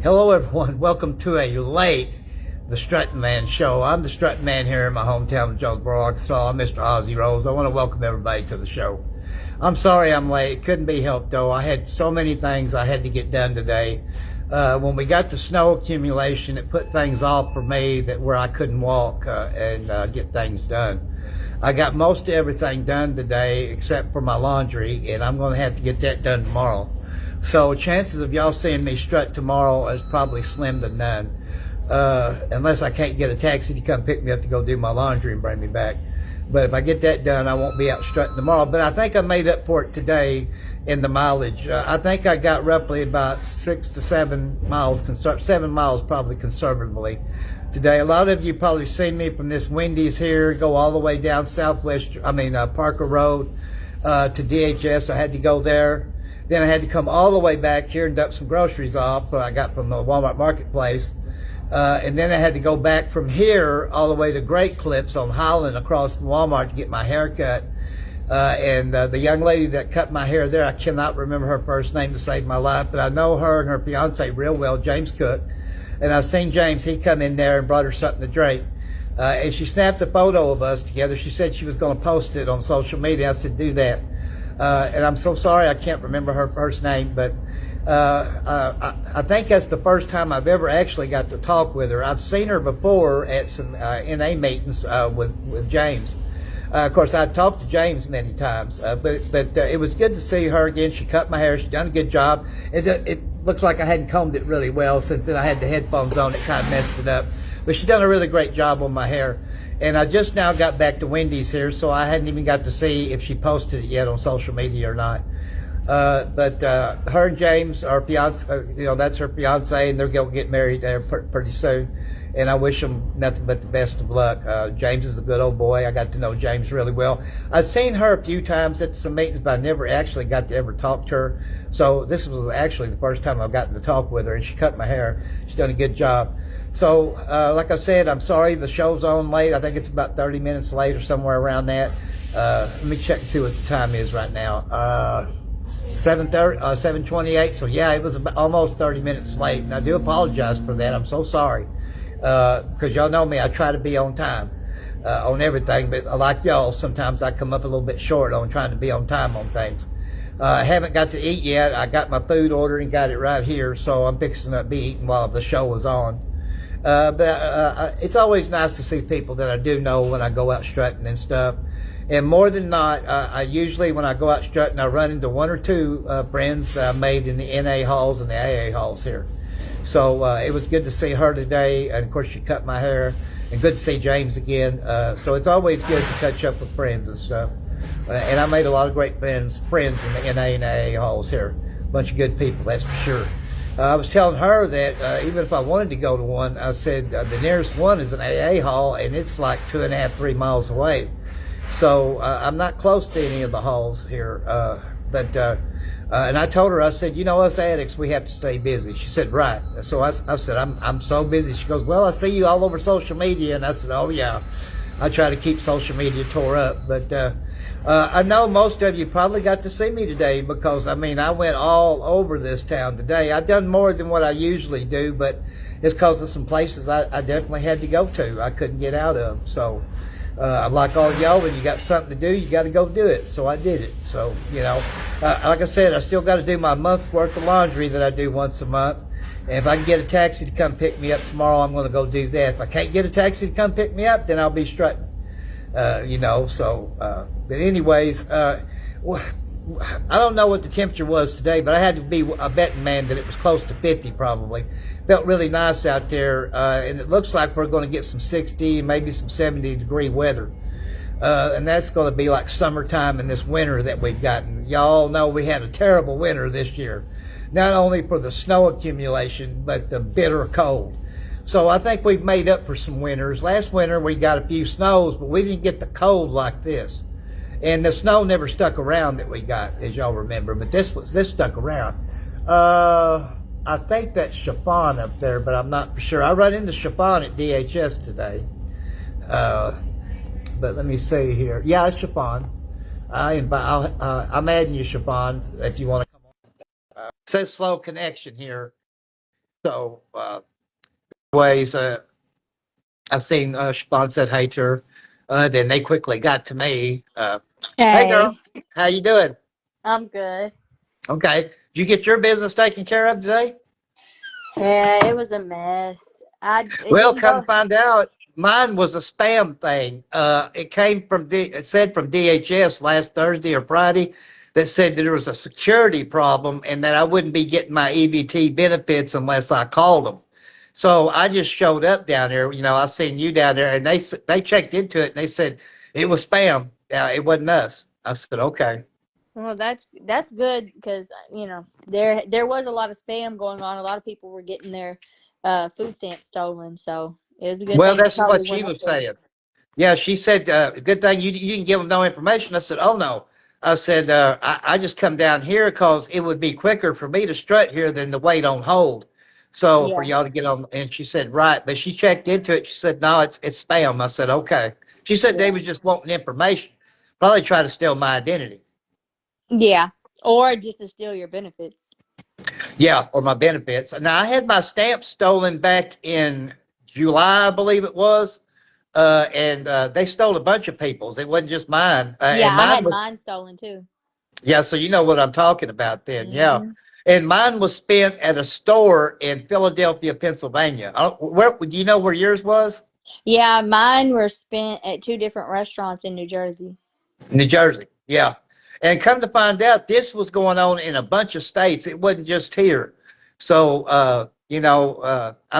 Hello everyone, welcome to a late The Strutting Man show. I'm the Strutting Man here in my hometown of Jonesboro, Arkansas. I'm Mr. Ozzy Rose. I want to welcome everybody to the show. I'm sorry I'm late. It couldn't be helped though. I had so many things I had to get done today. When we got the snow accumulation, it put things off for me where I couldn't walk and get things done. I got most of everything done today except for my laundry, and I'm going to have to get that done tomorrow. So chances of y'all seeing me strut tomorrow is probably slim to none, unless I can't get a taxi to come pick me up to go do my laundry and bring me back. But if I get that done, I won't be out strutting tomorrow. But I think I made up for it today in the mileage. I think I got roughly about 6 to 7 miles, 7 miles probably conservatively today. A lot of you probably seen me from this Wendy's here, go all the way down Parker Road to DHS. I had to go there. Then I had to come all the way back here and dump some groceries off I got from the Walmart Marketplace. And then I had to go back from here all the way to Great Clips on Highland across from Walmart to get my hair cut. And the young lady that cut my hair there, I cannot remember her first name to save my life, but I know her and her fiance real well, James Cook. And I've seen James, he come in there and brought her something to drink. And she snapped a photo of us together. She said she was going to post it on social media. I said, do that. And I'm so sorry I can't remember her first name, but I think that's the first time I've ever actually got to talk with her. I've seen her before at some NA meetings with James. Of course, I've talked to James many times, but it was good to see her again. She cut my hair. She's done a good job. It looks like I hadn't combed it really well since then I had the headphones on. It kind of messed it up. But she's done a really great job on my hair. And I just now got back to Wendy's here, so I hadn't even got to see if she posted it yet on social media or not. But her and James, our fiance, that's her fiance, and they're going to get married there pretty soon. And I wish them nothing but the best of luck. James is a good old boy. I got to know James really well. I've seen her a few times at some meetings, but I never actually got to ever talk to her. So this was actually the first time I've gotten to talk with her, and she cut my hair. She's done a good job. So, like I said, I'm sorry the show's on late. I think it's about 30 minutes late or somewhere around that. Let me check and see what the time is right now. 7:28. So yeah, it was about almost 30 minutes late, and I do apologize for that. I'm so sorry, because y'all know me. I try to be on time on everything, but like y'all, sometimes I come up a little bit short on trying to be on time on things. I haven't got to eat yet. I got my food ordered and got it right here, so I'm fixing to be eating while the show was on. But it's always nice to see people that I do know when I go out strutting and stuff. And more than not, I usually, when I go out strutting, I run into one or two friends that I made in the NA halls and the AA halls here. So it was good to see her today. And of course, she cut my hair. And good to see James again. So it's always good to catch up with friends and stuff. And I made a lot of great friends in the NA and AA halls here. A bunch of good people, that's for sure. I was telling her that even if I wanted to go to one, I said the nearest one is an AA hall, and it's like 2.5, 3 miles away. So I'm not close to any of the halls here. And I told her, I said, us addicts, we have to stay busy. She said, right. So I said, I'm so busy. She goes, well, I see you all over social media. And I said, oh, yeah. I try to keep social media tore up. But I know most of you probably got to see me today because, I went all over this town today. I've done more than what I usually do, but it's because of some places I definitely had to go to. I couldn't get out of. So like all y'all, when you got something to do, you got to go do it. So I did it. So, like I said, I still got to do my month's worth of laundry that I do once a month. And if I can get a taxi to come pick me up tomorrow, I'm going to go do that. If I can't get a taxi to come pick me up, then I'll be strutting. But anyways, I don't know what the temperature was today, but I had to be a betting man that it was close to 50 probably. Felt really nice out there, and it looks like we're going to get some 60, maybe some 70-degree weather. And that's going to be like summertime in this winter that we've gotten. Y'all know we had a terrible winter this year. Not only for the snow accumulation, but the bitter cold. So I think we've made up for some winters. Last winter we got a few snows, but we didn't get the cold like this. And the snow never stuck around that we got, as y'all remember, but this stuck around. I think that's chiffon up there, but I'm not for sure. I run into chiffon at DHS today. But let me see here. Yeah, it's chiffon. I'm adding you chiffon if you want to come on. It says slow connection here. So, ways, I seen Siobhan said hey to her. Then they quickly got to me. Hey, girl, Hey, how you doing? I'm good. Okay, did you get your business taken care of today? Yeah, it was a mess. It Well, didn't come to go. find out, mine was a spam thing. It came from it said from DHS last Thursday or Friday that said that there was a security problem and that I wouldn't be getting my EBT benefits unless I called them. So I just showed up down there. You know, I seen you down there, and they checked into it and they said it was spam. It wasn't us. I said okay. Well, that's good because there was a lot of spam going on. A lot of people were getting their food stamps stolen, so it was a good Well, thing you this is probably what she went up was there. saying. Yeah, she said, good thing you didn't give them no information. I said, oh no. I said, I just come down here because it would be quicker for me to strut here than to wait on hold. So for Yeah, y'all to get on, and she said, right. But she checked into it. She said, no, it's spam. I said, okay. She said they yeah, was just wanting information, probably try to steal my identity. yeah. Or just to steal your benefits. Yeah, or my benefits. Now I had my stamp stolen back in July, I believe it was. And they stole a bunch of people's. It wasn't just mine. Yeah, And I mine had was, mine stolen too. yeah, so you know what I'm talking about then. Yeah. Hmm. And mine was spent at a store in Philadelphia, Pennsylvania. Where do you know where yours was? Yeah, mine were spent at two different restaurants in New Jersey. New Jersey. Yeah. And come to find out, this was going on in a bunch of states. It wasn't just here. So, I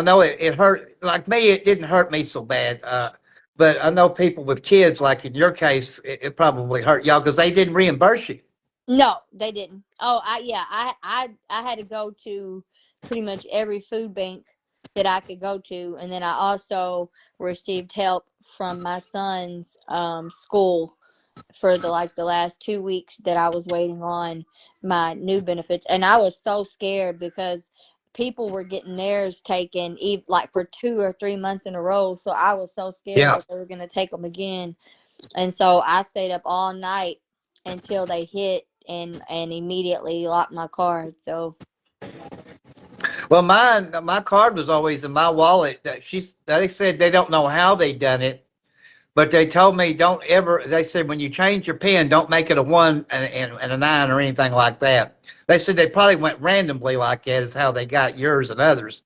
know it hurt. Like me, it didn't hurt me so bad. But I know people with kids, like in your case, it probably hurt y'all because they didn't reimburse you. No, they didn't. Oh, I had to go to pretty much every food bank that I could go to, and then I also received help from my son's school for the last 2 weeks that I was waiting on my new benefits, and I was so scared because people were getting theirs taken like for 2 or 3 months in a row. So I was so scared Yeah. that they were going to take them again, and so I stayed up all night until they hit and immediately locked my card. So Well, my card was always in my wallet. They said they don't know how they done it, but they told me don't ever. They said when you change your pin, don't make it a one and a nine or anything like that. They said they probably went randomly like that is how they got yours and others.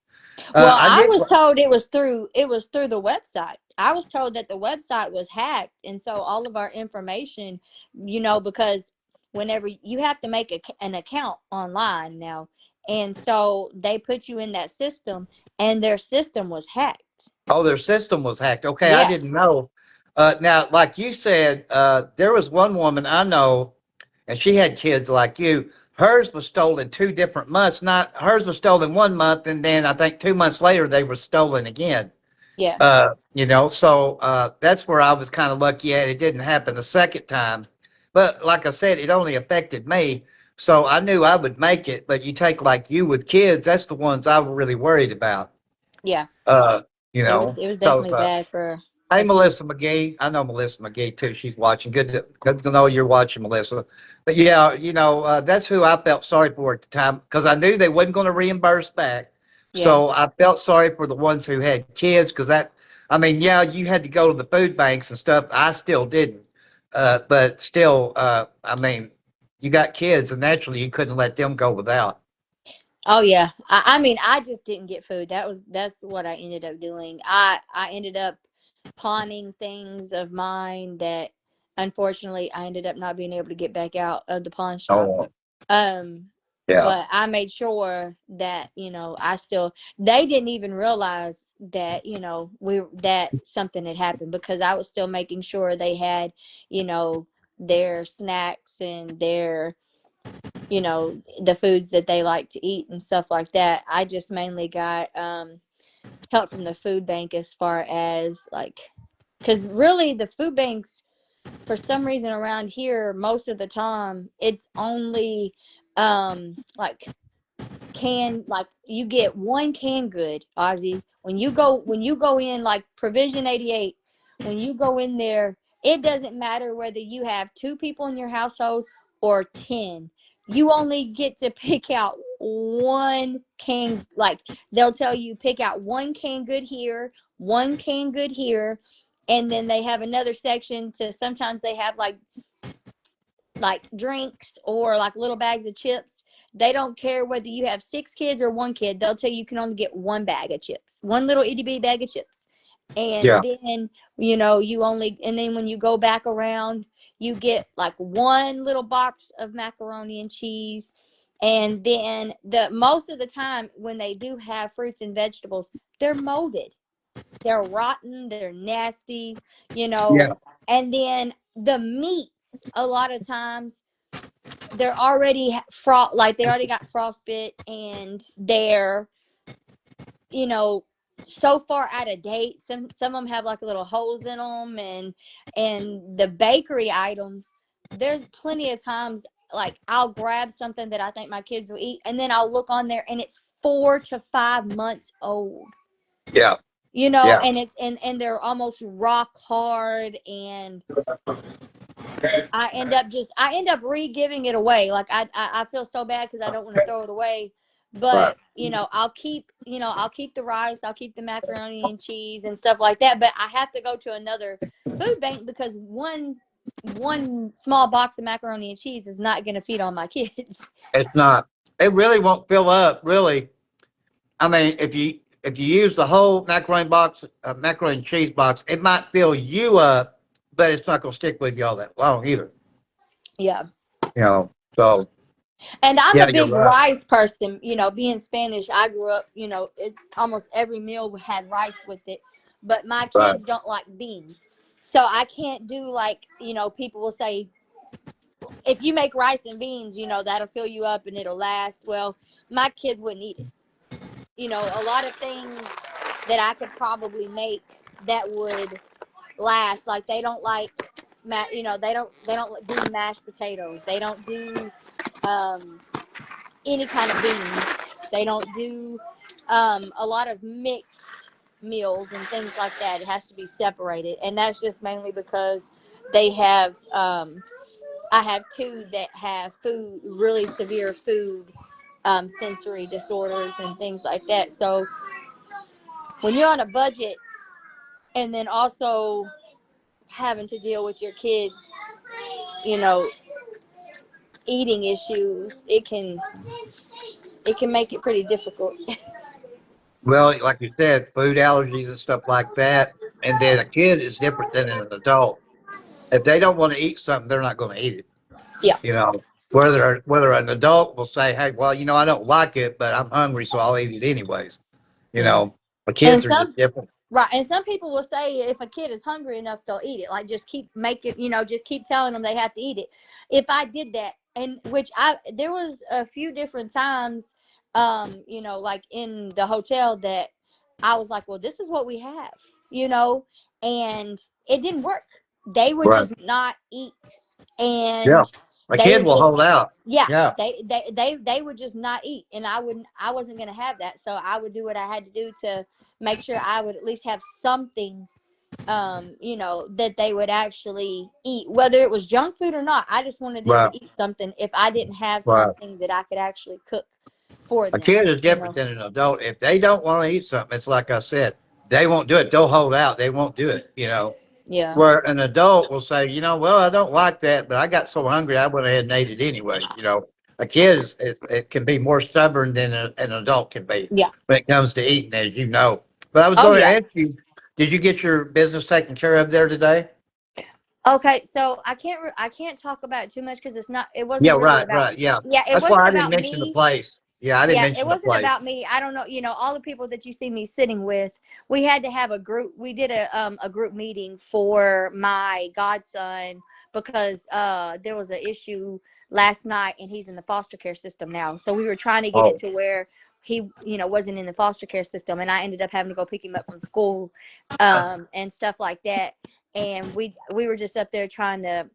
well, I I did. was told it was through the website. I was told that the website was hacked, and so all of our information, because whenever you have to make an account online now, and so they put you in that system, and their system was hacked. Oh, their system was hacked. Okay, I Yeah, didn't know. Now, like you said, there was one woman I know, and she had kids like you. Hers was stolen 2 different months. Not hers was stolen 1 month, and then I think 2 months later they were stolen again. yeah, So that's where I was kind of lucky at. It didn't happen a second time, but like I said, it only affected me. So I knew I would make it. But you take like you with kids, that's the ones I was really worried about. yeah. Uh, It was because definitely bad for hey, a few. Melissa McGee. I know Melissa McGee too. She's watching. Good to know you're watching, Melissa. But yeah, that's who I felt sorry for at the time because I knew they wasn't going to reimburse back. Yeah. So I felt sorry for the ones who had kids because I mean, yeah, you had to go to the food banks and stuff. I still didn't. But still, I mean, you got kids and naturally you couldn't let them go without. Oh yeah. I mean, I just didn't get food. That's what I ended up doing. I ended up pawning things of mine that unfortunately I ended up not being able to get back out of the pawn shop. Oh, Um yeah. but I made sure that, I still they didn't even realize that, that something had happened because I was still making sure they had, you know, their snacks and their the foods that they like to eat and stuff like that. I just mainly got help from the food bank as far as like, because really the food banks for some reason around here most of the time it's only like like you get one canned good, Ozzy. When you go in like Provision 88, when you go in there, it doesn't matter whether you have two people in your household or 10. You only get to pick out one can, like, they'll tell you pick out one canned good here, one canned good here, and then they have another section to, sometimes they have like drinks or like little bags of chips. They don't care whether you have 6 kids or 1 kid. They'll tell you can only get one bag of chips, one little itty bitty bag of chips. And Yeah. then, you only, and then when you go back around, you get like one little box of macaroni and cheese. And then the most of the time when they do have fruits and vegetables, they're molded. They're rotten, they're nasty, Yeah. and then the meats, a lot of times they're already like they already got frostbite, and they're, you know so far out of date. Some of them have like little holes in them, and the bakery items, there's plenty of times like I'll grab something that I think my kids will eat, and then I'll look on there and it's 4 to 5 months old. Yeah. Yeah. And it's, and they're almost rock hard, and I end up re-giving it away. Like I feel so bad because I don't want to throw it away, Right. but I'll keep the rice, I'll keep the macaroni and cheese and stuff like that. But I have to go to another food bank because one small box of macaroni and cheese is not going to feed all my kids. It's not. It really won't fill up. Really. I mean, if you use the whole macaroni box, macaroni and cheese box, it might fill you up, but it's not going to stick with you all that long either. Yeah. So And I'm yeah, a you're big right. rice person, being Spanish. I grew up, it's almost every meal had rice with it, but my Right. kids don't like beans. So I can't do like, people will say, if you make rice and beans, that'll fill you up and it'll last. Well, my kids wouldn't eat it. A lot of things that I could probably make that would last, like they don't like, they don't do mashed potatoes. They don't do, um, any kind of beans. They don't do a lot of mixed meals and things like that. It has to be separated, and that's just mainly because they have. I have two that have really severe food sensory disorders and things like that. So when you're on a budget, and then also having to deal with your kids, you know, eating issues, it can make it pretty difficult. Well, like you said, food allergies and stuff like that. And then a kid is different than an adult. If they don't want to eat something, they're not going to eat it. Yeah. You know, whether an adult will say, "Hey, well, I don't like it, but I'm hungry, so I'll eat it anyways." You Yeah. know, the And kids are just some different. Right, and some people will say if a kid is hungry enough, they'll eat it. Like just keep making, just keep telling them they have to eat it. If I did that, and which there was a few different times, like in the hotel that I was like, well, this is what we have, and it didn't work. They would Right. just not eat, Yeah. and A they kid would will just, hold out. yeah, Yeah. they would just not eat, and I wasn't gonna have that, so I would do what I had to do to make sure I would at least have something, that they would actually eat, whether it was junk food or not. I just wanted them Right. to eat something if I didn't have Right. something that I could actually cook for A them, kid is different than an adult. If they don't want to eat something, it's like I said, they won't do it. They'll hold out. They won't do it. Yeah. Where an adult will say, well, I don't like that, but I got so hungry, I went ahead and ate it anyway. A kid it can be more stubborn than an adult can be Yeah. when it comes to eating, as you know. But I was Oh going to yeah. ask you, did you get your business taken care of there today? Okay, so I can't talk about it too much because it Yeah, wasn't really right, about, right. Yeah. yeah, it That's why wasn't I didn't about mention the me. place. Yeah, I didn't Yeah, it mention the wasn't place. about me. I don't know, all the people that you see me sitting with, we had to have a group. We did a group meeting for my godson because there was an issue last night, and he's in the foster care system now. So we were trying to get it Oh, to where he, wasn't in the foster care system, and I ended up having to go pick him up from school and stuff like that. And we were just up there trying to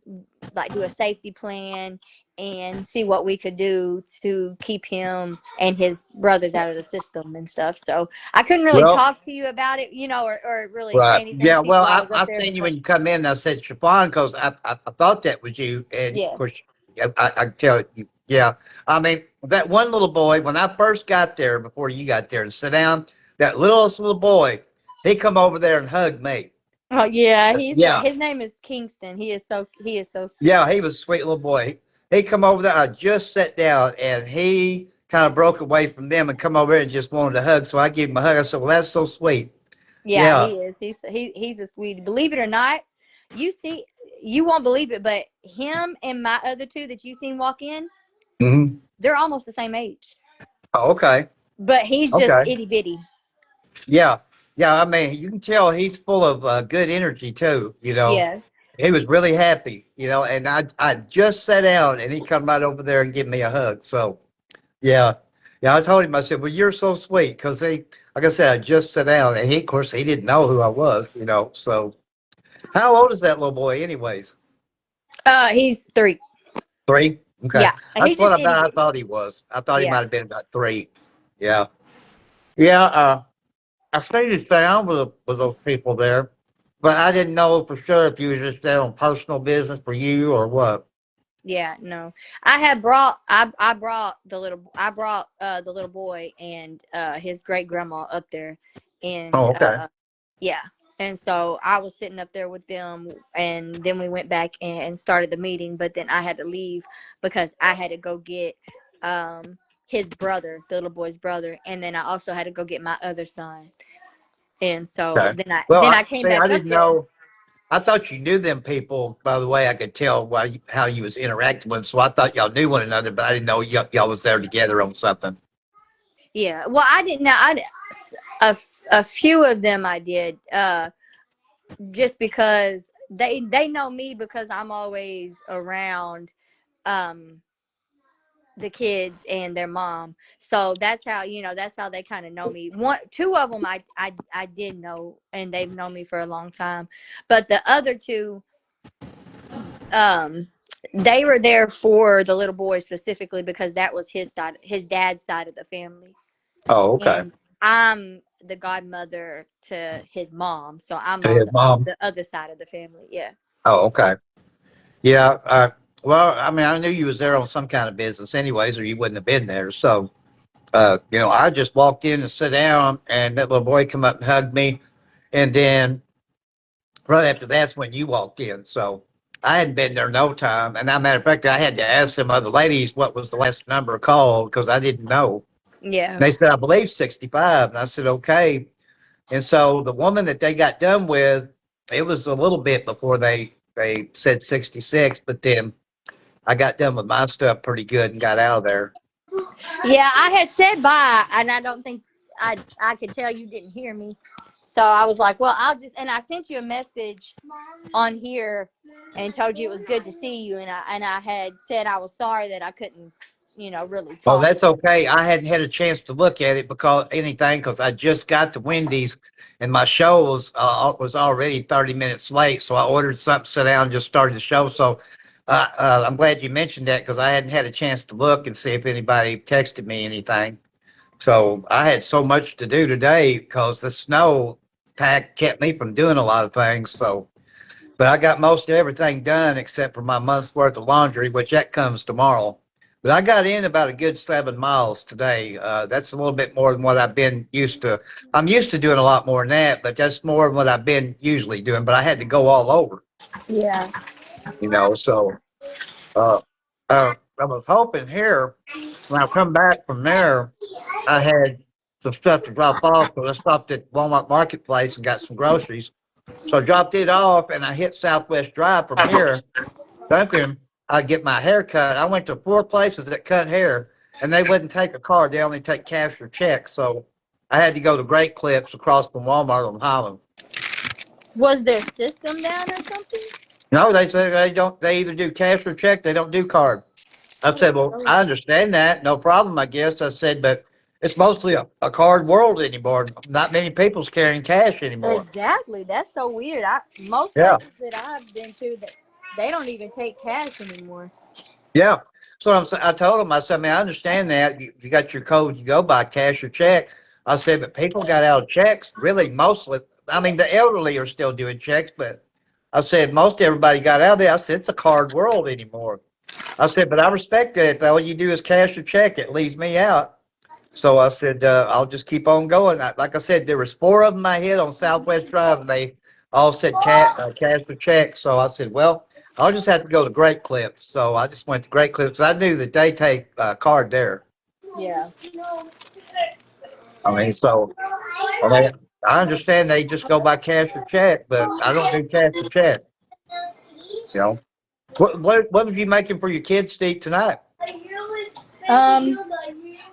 like do a safety plan and see what we could do to keep him and his brothers out of the system and stuff. So I couldn't really well, talk to you about it, or really say right. anything Yeah, to you well, while I was up I there seen you because, when you come in. And I said Chiffon because I thought that was you, and of yeah. course, I can tell Yeah. I mean, that one little boy, when I first got there, before you got there and sit down, that little boy, he come over there and hugged me. Oh yeah, Yeah. his name is Kingston. He is so sweet. Yeah, he was a sweet little boy. He come over there. I just sat down, and he kind of broke away from them and come over and just wanted a hug. So I gave him a hug. I said, "Well, that's so sweet." Yeah, Yeah. he is. He's a sweet. Believe it or not, you see, you won't believe it, but him and my other two that you seen walk in, Hmm. they're almost the same age. Oh, okay. But he's just Okay. itty bitty. Yeah. Yeah. I mean, you can tell he's full of good energy too. Yeah. He was really happy. And I just sat down, and he come right over there and give me a hug. So yeah. Yeah. I told him. I said, "Well, you're so sweet," because like I said, I just sat down, and of course, he didn't know who I was. So. How old is that little boy, anyways? He's 3. 3? Okay. Yeah, That's he's what just itty about I bitty. thought he was. I thought he Yeah. might have been about 3. Yeah. Yeah. I stayed down with those people there, but I didn't know for sure if you was just there on personal business for you or what. Yeah, no. I brought the little boy and his great grandma up there, and Oh, okay. yeah. And so I was sitting up there with them, and then we went back and started the meeting, but then I had to leave because I had to go get his brother, the little boy's brother, and then I also had to go get my other son. And so Okay. then I Well, then I I came see. I back up didn't there. know. I thought you knew them people by the way I could tell how you was interacting with them. So I thought y'all knew one another, but I didn't know y'all was there together on something. Yeah. Well, I didn't know. A few of them I did. Just because they know me because I'm always around um the kids and their mom. So that's how they kind of know me. Two of them I did know, and they've known me for a long time. But the other two, um they were there for the little boy specifically because that was his dad's side of the family. Oh, okay. And I'm the godmother to his mom, so I'm To on his mom. the other side of the family. Yeah. Oh, okay. Yeah. Well, I mean, I knew you was there on some kind of business, anyways, or you wouldn't have been there. So, I just walked in and sat down, and that little boy come up and hugged me, and then right after that's when you walked in. So I hadn't been there no time, and as a matter of fact, I had to ask some other ladies what was the last number called because I didn't know. Yeah. And they said, I believe 65, and I said, okay. And so the woman that they got done with, it was a little bit before they said 66, but then I got done with my stuff pretty good and got out of there. Yeah, I had said bye, and I don't think I could tell you didn't hear me. So I was like, well, and I sent you a message on here and told you it was good to see you, and I had said I was sorry that I couldn't, really Oh, talk. that's okay. I hadn't had a chance to look at it because I just got to Wendy's and my show was already 30 minutes late. So I ordered something, sat down, and just started the show. So I'm glad you mentioned that because I hadn't had a chance to look and see if anybody texted me anything. So I had so much to do today because the snow pack kept me from doing a lot of things. So, but I got most of everything done except for my month's worth of laundry, which that comes tomorrow. But I got in about a good 7 miles today. That's a little bit more than what I've been used to. I'm used to doing a lot more than that, but that's more than what I've been usually doing. But I had to go all over, Yeah. So uh, I was hoping here when I come back from there, I had some stuff to drop off. So I stopped at Walmart Marketplace and got some groceries. So I dropped it off and I hit Southwest Drive from here, thinking I'd get my hair cut. I went to 4 places that cut hair and they wouldn't take a card. They only take cash or check. So I had to go to Great Clips across from Walmart on Highland. Was their system down or something? No, they say they don't. They either do cash or check. They don't do card. I That said, is well, so. I understand that. No problem, I guess. I said, but it's mostly a card world anymore. Not many people's carrying cash anymore. Exactly. That's so weird. Most Yeah. places that I've been to, that they don't even take cash anymore. Yeah. So I told him, I said, man, I understand that. You got your code, you go by cash or check. I said, but people got out of checks, really, mostly. I mean, the elderly are still doing checks, but I said, most everybody got out of there. I said, it's a card world anymore. I said, but I respect that. If all you do is cash a check, it leaves me out. So I said, I'll just keep on going. Like I said, there was four of them I hit on Southwest Drive, and they all said cash a check. So I said, well, I'll just have to go to Great Clips. So I just went to Great Clips. I knew that they take card there. Yeah. I mean, so I mean, I understand they just go by cash or check, but I don't do cash or check. You know, what was you making for your kids to eat tonight? Um.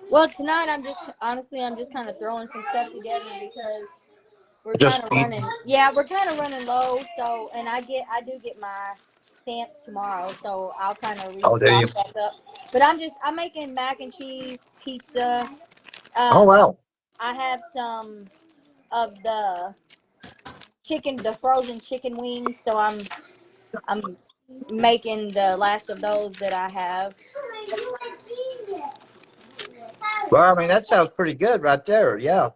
Well, tonight I'm just kind of throwing some stuff together because we're kind Just of running. Yeah, we're kind of running low. So, and I do get my stamps tomorrow, so I'll kind of oh, do you? restock back up. But I'm making mac and cheese, pizza. Oh Um, wow, I have some of the frozen chicken wings, so I'm making the last of those that I have. well, I mean that sounds pretty good right there. Yeah.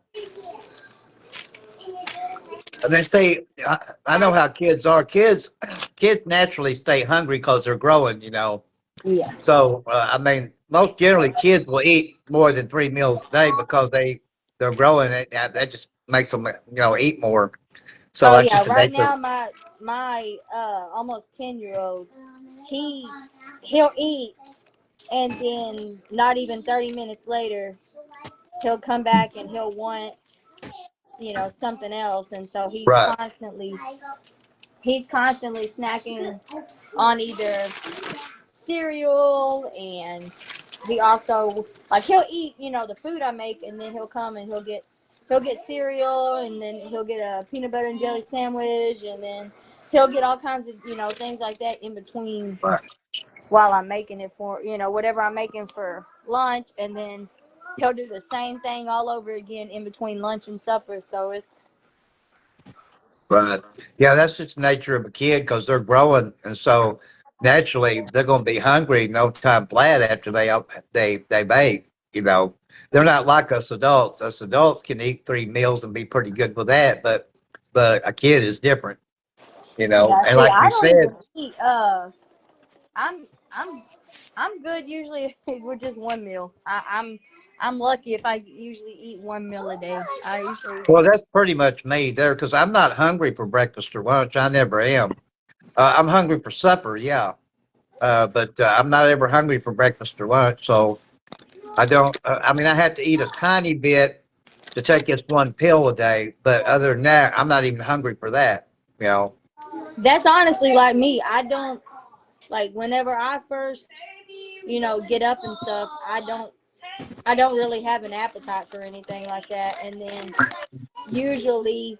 And then see, I know how kids are. Kids naturally stay hungry because they're growing. You know, Yeah. so I mean, most generally kids will eat more than 3 meals a day because they're growing. That just makes them eat more. So Oh that's yeah. just the Right nature. now, my almost 10-year-old, he he'll eat, and then not even 30 minutes later, he'll come back and he'll want something else, and so Right, he's constantly snacking on either cereal, and he also like he'll eat the food I make, and then he'll come and he'll get cereal, and then he'll get a peanut butter and jelly sandwich, and then he'll get all kinds of things like that in between right, while I'm making it for whatever I'm making for lunch, and then he'll do the same thing all over again in between lunch and supper. So it's right. Yeah, that's just the nature of a kid because they're growing, and so naturally they're going to be hungry no time flat after they bake. You know, they're not like us adults. Us adults can eat 3 meals and be pretty good with that, but a kid is different. You know, yeah. and See, like I you don't even said, eat. I'm I'm I'm good usually with just one meal. I'm lucky if I usually eat one meal a day. I usually well, that's pretty much me there because I'm not hungry for breakfast or lunch. I never am. I'm hungry for supper, yeah, but I'm not ever hungry for breakfast or lunch. So I don't. I mean, I have to eat a tiny bit to take this one pill a day, but other than that, I'm not even hungry for that. You know. That's honestly like me. I don't like whenever I first get up and stuff. I don't really have an appetite for anything like that, and then usually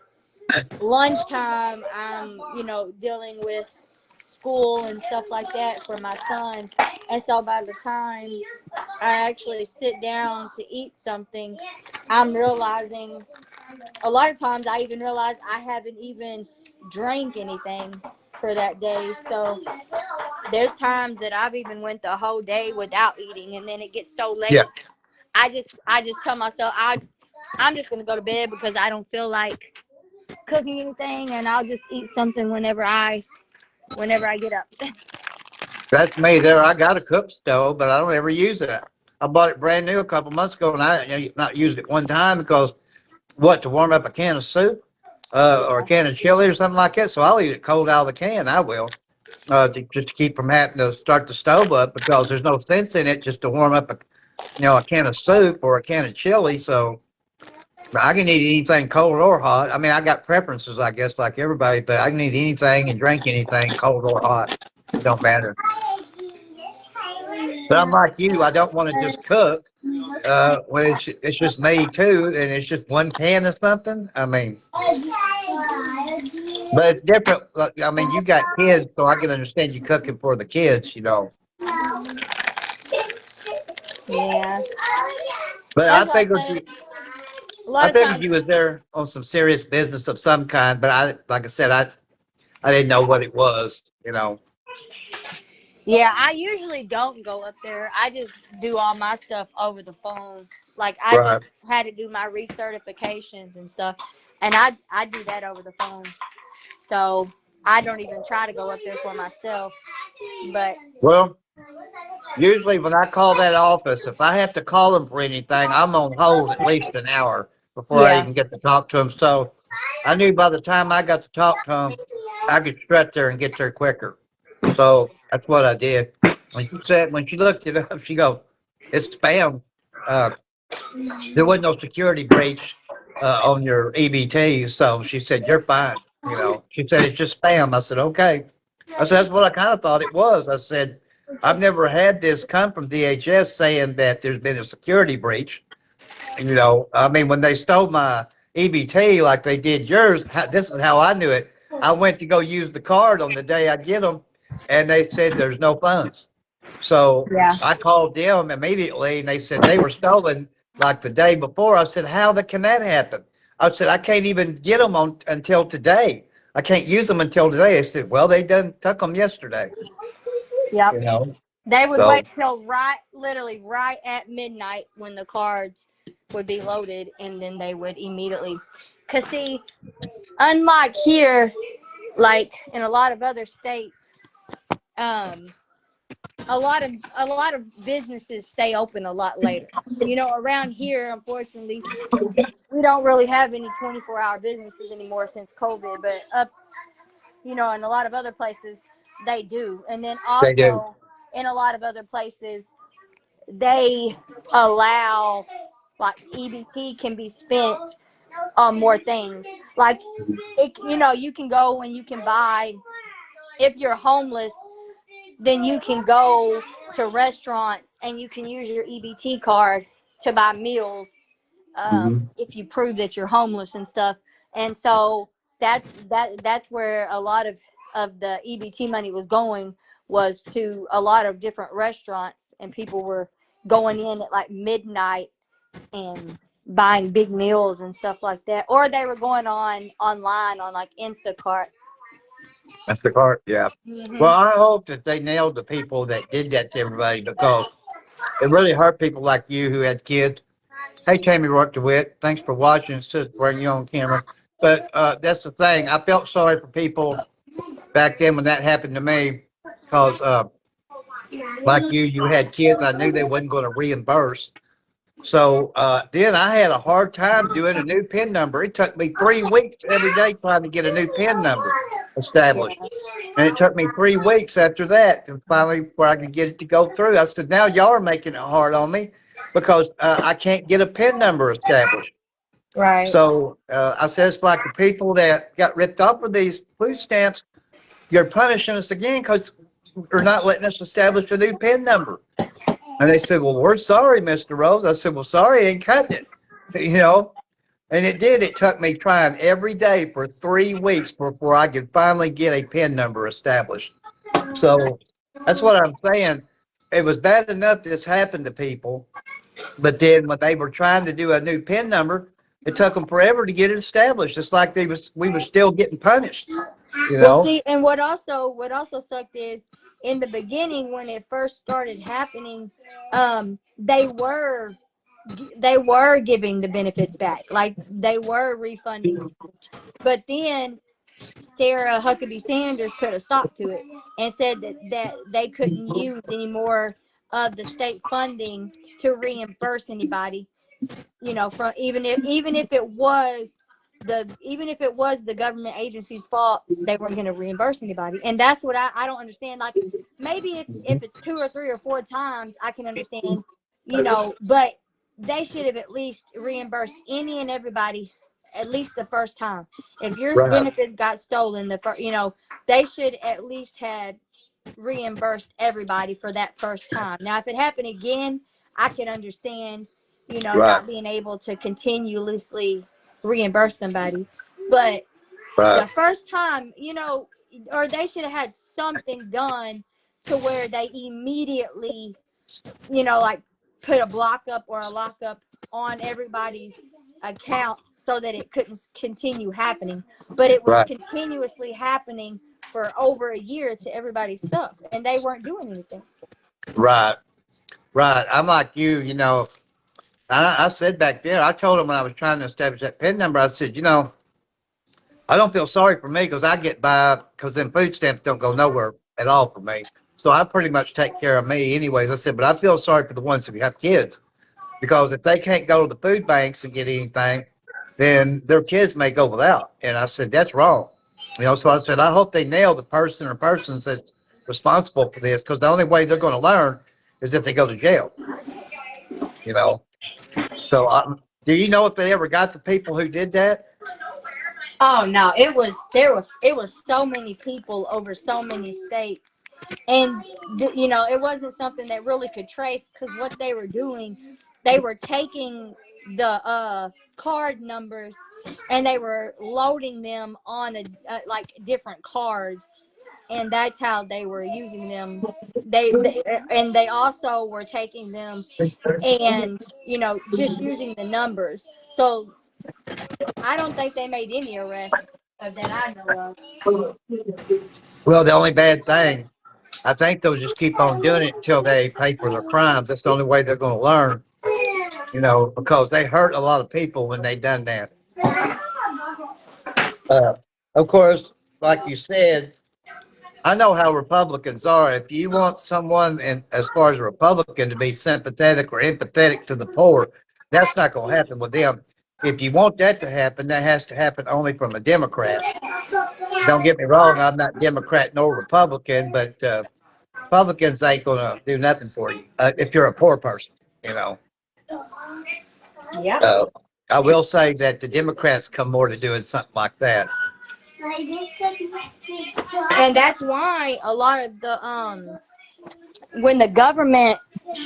lunchtime I'm dealing with school and stuff like that for my son, and so by the time I actually sit down to eat something, I'm realizing a lot of times I even realize I haven't even drank anything for that day. So there's times that I've even went the whole day without eating, and then it gets so Yeah, late, I just tell myself I'm just gonna go to bed because I don't feel like cooking anything, and I'll just eat something whenever I get up. that's me. There, I got a cook stove, but I don't ever use it. I bought it brand new a couple months ago, and I not used it one time because what to warm up a can of soup, or a Yeah. can of chili or something like that. So I'll eat it cold out of the can. I will. Just to keep from having to start the stove up because there's no sense in it just to warm up a can of soup or a can of chili. So I can eat anything cold or hot. I mean, I got preferences, I guess, like everybody, but I can eat anything and drink anything cold or hot. It don't matter. But I'm like you. I don't want to just cook when it's just me too, and it's just one can of something. I mean, but it's different. Like, I mean, you got kids, so I can understand you cooking for the kids, you know. Yeah. But That's what I said. A I lot of figured times. you was there on some serious business of some kind. But like I said, I didn't know what it was, you know. Yeah, I usually don't go up there. I just do all my stuff over the phone. Like I Right. just had to do my recertifications and stuff, and I do that over the phone. So I don't even try to go up there for myself. But Well. Usually when I call that office, if I have to call them for anything, I'm on hold at least an hour before I Yeah. even get to talk to them. So I knew by the time I got to talk to them, I could strut there and get there quicker. So that's what I did. And she said when she looked it up, she goes, "It's spam. Uh, there wasn't no security breach on your EBT." So she said, "You're fine." She said, "It's just spam." I said, "Okay." I said, "That's what I kind of thought it was." I said, "I've never had this come from DHS saying that there's been a security breach." I mean, when they stole my EBT like they did yours, this is how I knew it. I went to go use the card on the day I get them, and they said there's no funds. So Yeah. I called them immediately, and they said they were stolen like the day before. I said, can that happen? I said, I can't even get them on until today. I can't use them until today. They said, well, they done took them yesterday. Yep. You know, They would wait so till literally right at midnight when the cards would be loaded, and then they would immediately. Cause see, unlike here, like in a lot of other states, um, a lot of businesses stay open a lot later. Around here, unfortunately, we don't really have any 24-hour businesses anymore since COVID. But in a lot of other places, they do. And then they do. also in a lot of other places, they allow like EBT can be spent on more things. Like you can go and you can buy if you're homeless, then you can go to restaurants and you can use your EBT card to buy meals Hmm. if you prove that you're homeless and stuff. And so that's where a lot of the EBT money was going, was to a lot of different restaurants, and people were going in at like midnight and buying big meals and stuff like that, or they were going online on like Instacart. That's the card. Yeah. Hmm. Well, I hope that they nailed the people that did that to everybody because it really hurt people like you who had kids. Hey, Tammy Rourke DeWitt, thanks for watching. It's just bring you on camera. But that's the thing. I felt sorry for people back then when that happened to me because, like you had kids. I knew they wasn't going to reimburse. So then I had a hard time doing a new PIN number. It took me 3 weeks every day trying to get a new PIN number established. And it took me 3 weeks after that to finally where I could get it to go through. I said, now y'all are making it hard on me because I can't get a PIN number established. Right. So I said, it's like the people that got ripped off of these food stamps, you're punishing us again because you're not letting us establish a new PIN number. And they said, well, we're sorry, Mr. Rose. I said, well, sorry, ain't cutting it. you know, and it did. It took me trying every day for 3 weeks before I could finally get a PIN number established. So that's what I'm saying. It was bad enough this happened to people, but then when they were trying to do a new PIN number, it took them forever to get it established. It's like we were still getting punished, you Well, know? see, and what also sucked is in the beginning when it first started happening, they were giving the benefits back, like they were refunding you. But then Sarah Huckabee Sanders put a stop to it and said that they couldn't use any more of the state funding to reimburse anybody, from even if it was the government agency's fault, they weren't going to reimburse anybody. And that's what I don't understand. Like, maybe if it's two or three or four times, I can understand, but they should have at least reimbursed any and everybody at least the first time. If your Right, benefits got stolen, they should at least had reimbursed everybody for that first time. Now, if it happened again, I could understand, right, not being able to continuously reimburse somebody. But right, the first time, or they should have had something done to where they immediately, like put a block up or a lockup on everybody's account so that it couldn't continue happening. But it was right, continuously happening for over a year to everybody's stuff, and they weren't doing anything. right, right. I'm like you. I said back then, I told him when I was trying to establish that PIN number, I said, I don't feel sorry for me because I get by because them food stamps don't go nowhere at all for me. So I pretty much take care of me anyways. I said, but I feel sorry for the ones who have kids because if they can't go to the food banks and get anything, then their kids may go without. And I said, that's wrong. So I said, I hope they nail the person or persons that's responsible for this because the only way they're going to learn is if they go to jail, you know. So do you know if they ever got the people who did that? Oh no, it was so many people over so many states, and it wasn't something that really could trace because what they were doing, they were taking the card numbers and they were loading them on like different cards, and that's how they were using them. And they also were taking them and just using the numbers. So I don't think they made any arrests of that I know of. Well, the only bad thing, I think they'll just keep on doing it until they pay for their crimes. That's the only way they're going to learn, because they hurt a lot of people when they done that. Uh, of course, like you said, I know how Republicans are. If you want someone, and as far as a Republican, to be sympathetic or empathetic to the poor, that's not going to happen with them. If you want that to happen, that has to happen only from a Democrat. Don't get me wrong, I'm not Democrat nor Republican, but Republicans ain't going to do nothing for you if you're a poor person, you know. Yep. I will say that the Democrats come more to doing something like that. And that's why a lot of the when the government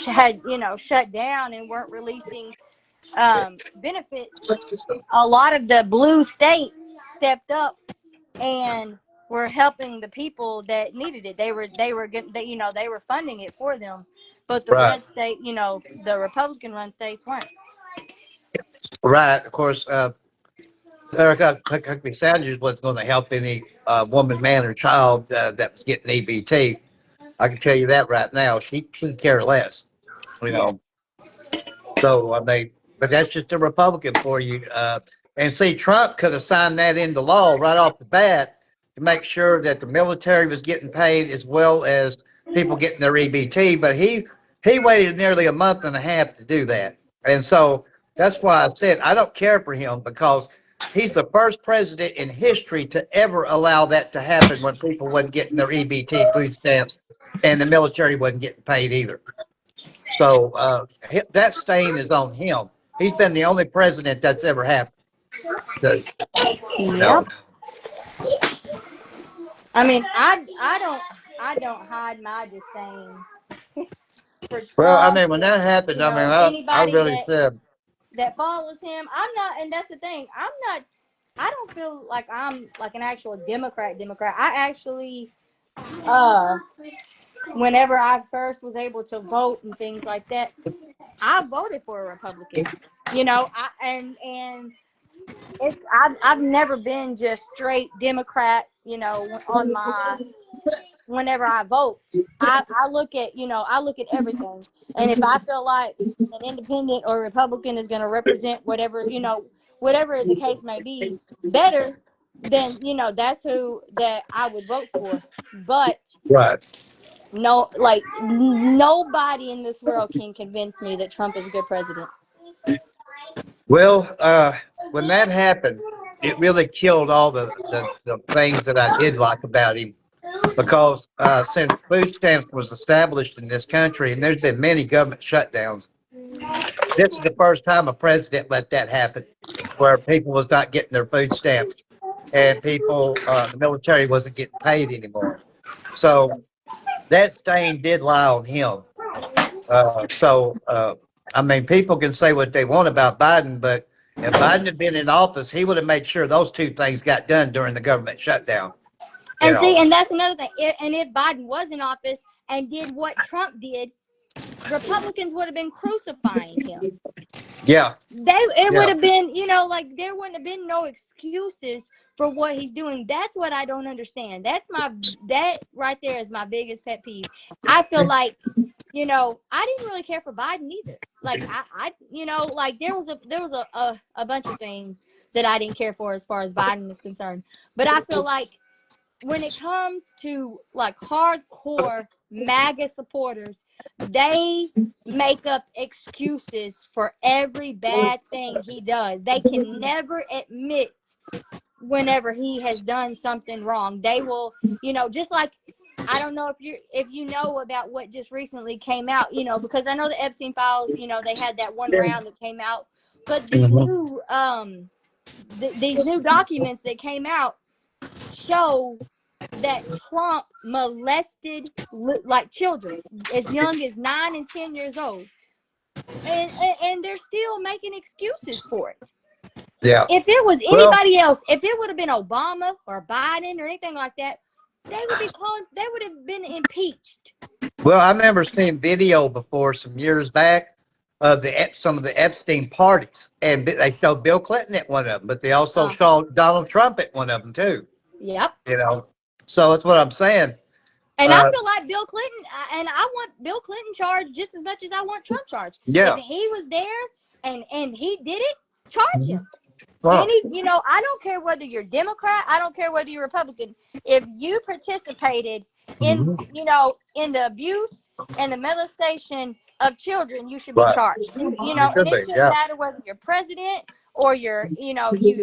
had shut down and weren't releasing benefits, a lot of the blue states stepped up and were helping the people that needed it. They were funding it for them, but the Right. red state, the Republican run states weren't. Right. Of course, Erica Huckabee Sanders wasn't going to help any woman, man, or child that was getting EBT. I can tell you that right now. She'd care less, you Yeah. know. So I mean, but that's just a Republican for you. And see, Trump could have signed that into law right off the bat to make sure that the military was getting paid as well as people getting their EBT. But he waited nearly a month and a half to do that, and so that's why I said I don't care for him because he's the first president in history to ever allow that to happen when people wasn't getting their EBT food stamps and the military wasn't getting paid either. So that stain is on him. He's been the only president that's ever happened. So, Yep. no. I mean, I don't hide my disdain for Well, I Trump. mean, when that happened, I mean, I Anybody really said, that follows him. I'm not, and that's the thing. I'm not. I don't feel like I'm like an actual Democrat. I actually, uh, whenever I first was able to vote and things like that, I voted for a Republican. And I've never been just straight Democrat. On my whenever I vote, I look at everything, and if I feel like an independent or Republican is going to represent whatever the case may be better, then that's who that I would vote for. But right. no, like nobody in this world can convince me that Trump is a good president. Well, when that happened, it really killed all the things that I did like about him because since food stamps was established in this country, and there's been many government shutdowns, this is the first time a president let that happen, where people was not getting their food stamps and the military wasn't getting paid anymore. So that stain did lie on him. I mean, people can say what they want about Biden, but if Biden had been in office, he would have made sure those two things got done during the government shutdown. You And see, know, and that's another thing. And if Biden was in office and did what Trump did, Republicans would have been crucifying him. yeah, It would yeah, have been, like there wouldn't have been no excuses for what he's doing. That's what I don't understand. That right there is my biggest pet peeve. I feel like, I didn't really care for Biden either. Like like there was a bunch of things that I didn't care for as far as Biden is concerned. But I feel like when it comes to like hardcore MAGA supporters, they make up excuses for every bad thing he does. They can never admit whenever he has done something wrong. They will, just like, I don't know if you know about what just recently came out, because I know the Epstein files, they had that one round that came out, but these new documents that came out show that Trump molested like children as young as 9 and 10 years old, and they're still making excuses for it. Yeah. If it was Well, anybody else, if it would have been Obama or Biden or anything like that, they would have been impeached. well, I remember seeing video before some years back of some of the Epstein parties, and they showed Bill Clinton at one of them, but they also showed Donald Trump at one of them too. Yep. So that's what I'm saying. And I feel like Bill Clinton, and I want Bill Clinton charged just as much as I want Trump charged. Yeah. If he was there and he did it, charge him. Well, I don't care whether you're Democrat, I don't care whether you're Republican. If you participated in, in the abuse and the molestation of children, you should be charged. And it shouldn't matter whether you're president or you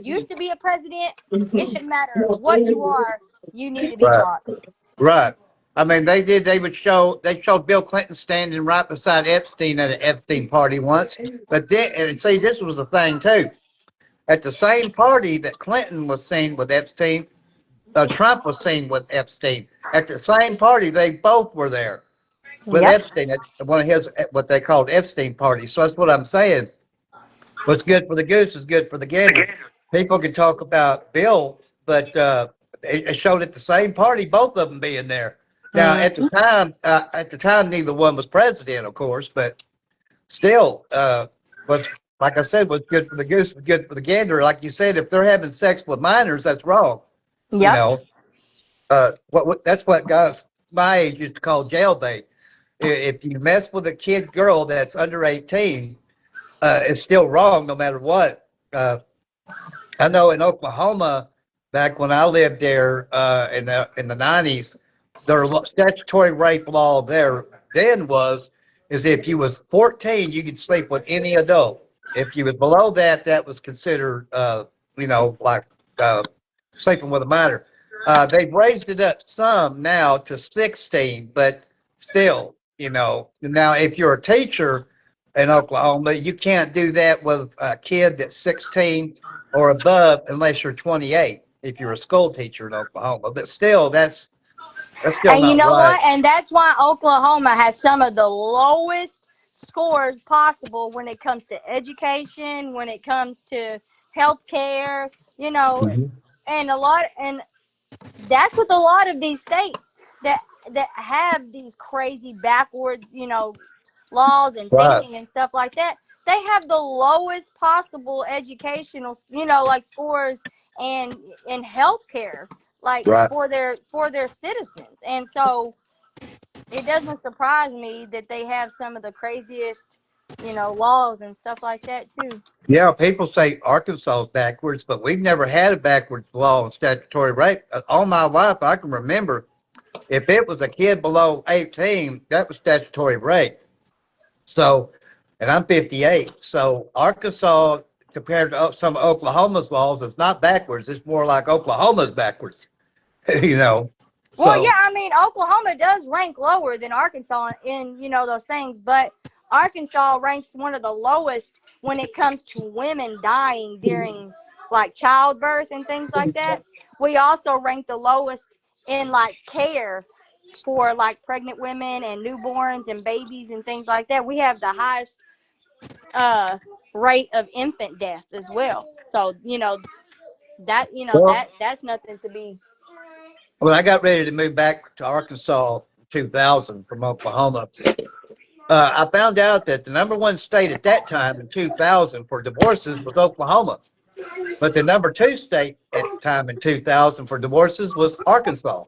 used to be a president. It shouldn't matter what you are. You need to be charged. Right. I mean, they showed Bill Clinton standing right beside Epstein at an Epstein party once. But then, and see, this was the thing too. At the same party that Clinton was seen with Epstein, Trump was seen with Epstein. At the same party, they both were there with Epstein at one of his, what they called Epstein parties. So that's what I'm saying. What's good for the goose is good for the gander. People can talk about Bill, but it showed at the same party, both of them being there. Now, at the time, neither one was president, of course, but still, was, like I said, what's good for the goose is good for the gander. Like you said, if they're having sex with minors, that's wrong. Yep. That's what guys my age used to call jailbait. If you mess with a girl that's under 18, it's still wrong no matter what. I know in Oklahoma, back when I lived there in the 90s, their statutory rape law there then is if you was 14, you could sleep with any adult. If you was below that, that was considered, like sleeping with a minor. They've raised it up some now to 16, but still, Now, if you're a teacher in Oklahoma, you can't do that with a kid that's 16 or above unless you're 28. If you're a school teacher in Oklahoma, but still, that's still and you not know right. what? And that's why Oklahoma has some of the lowest scores possible when it comes to education, when it comes to healthcare, and that's with a lot of these states that have these crazy backwards, laws and thinking and stuff like that. They have the lowest possible educational, like scores and in healthcare, like for their citizens. And so it doesn't surprise me that they have some of the craziest, laws and stuff like that too. Yeah, people say Arkansas is backwards, but we've never had a backwards law on statutory rape. All my life, I can remember if it was a kid below 18, that was statutory rape. So, and I'm 58. So Arkansas, compared to some of Oklahoma's laws, it's not backwards. It's more like Oklahoma's backwards, Well, yeah, I mean, Oklahoma does rank lower than Arkansas in, those things, but Arkansas ranks one of the lowest when it comes to women dying during, like, childbirth and things like that. We also rank the lowest in, like, care for, like, pregnant women and newborns and babies and things like that. We have the highest rate of infant death as well. So, that's nothing to be. When I got ready to move back to Arkansas in 2000 from Oklahoma, I found out that the number one state at that time in 2000 for divorces was Oklahoma. But the number two state at the time in 2000 for divorces was Arkansas.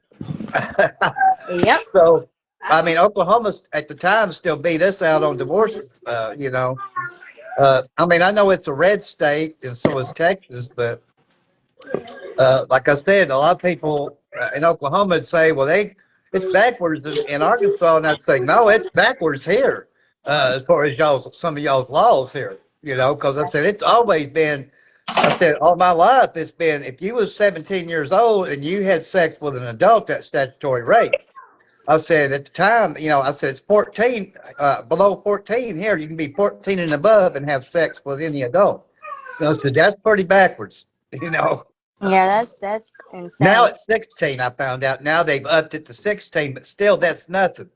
Yep. So, I mean, Oklahoma at the time still beat us out on divorces, I mean, I know it's a red state and so is Texas, but like I said, a lot of people in Oklahoma would say, well, it's backwards in Arkansas, and I'd say, no, it's backwards here, as far as some of y'all's laws here, because I said it's always been. I said all my life it's been if you was 17 years old and you had sex with an adult, that's statutory rape. I said at the time, I said it's 14, below 14 here. You can be 14 and above and have sex with any adult. I said that's pretty backwards, Yeah, that's Now insane. it's 16, I found out. Now they've upped it to 16, but still that's nothing.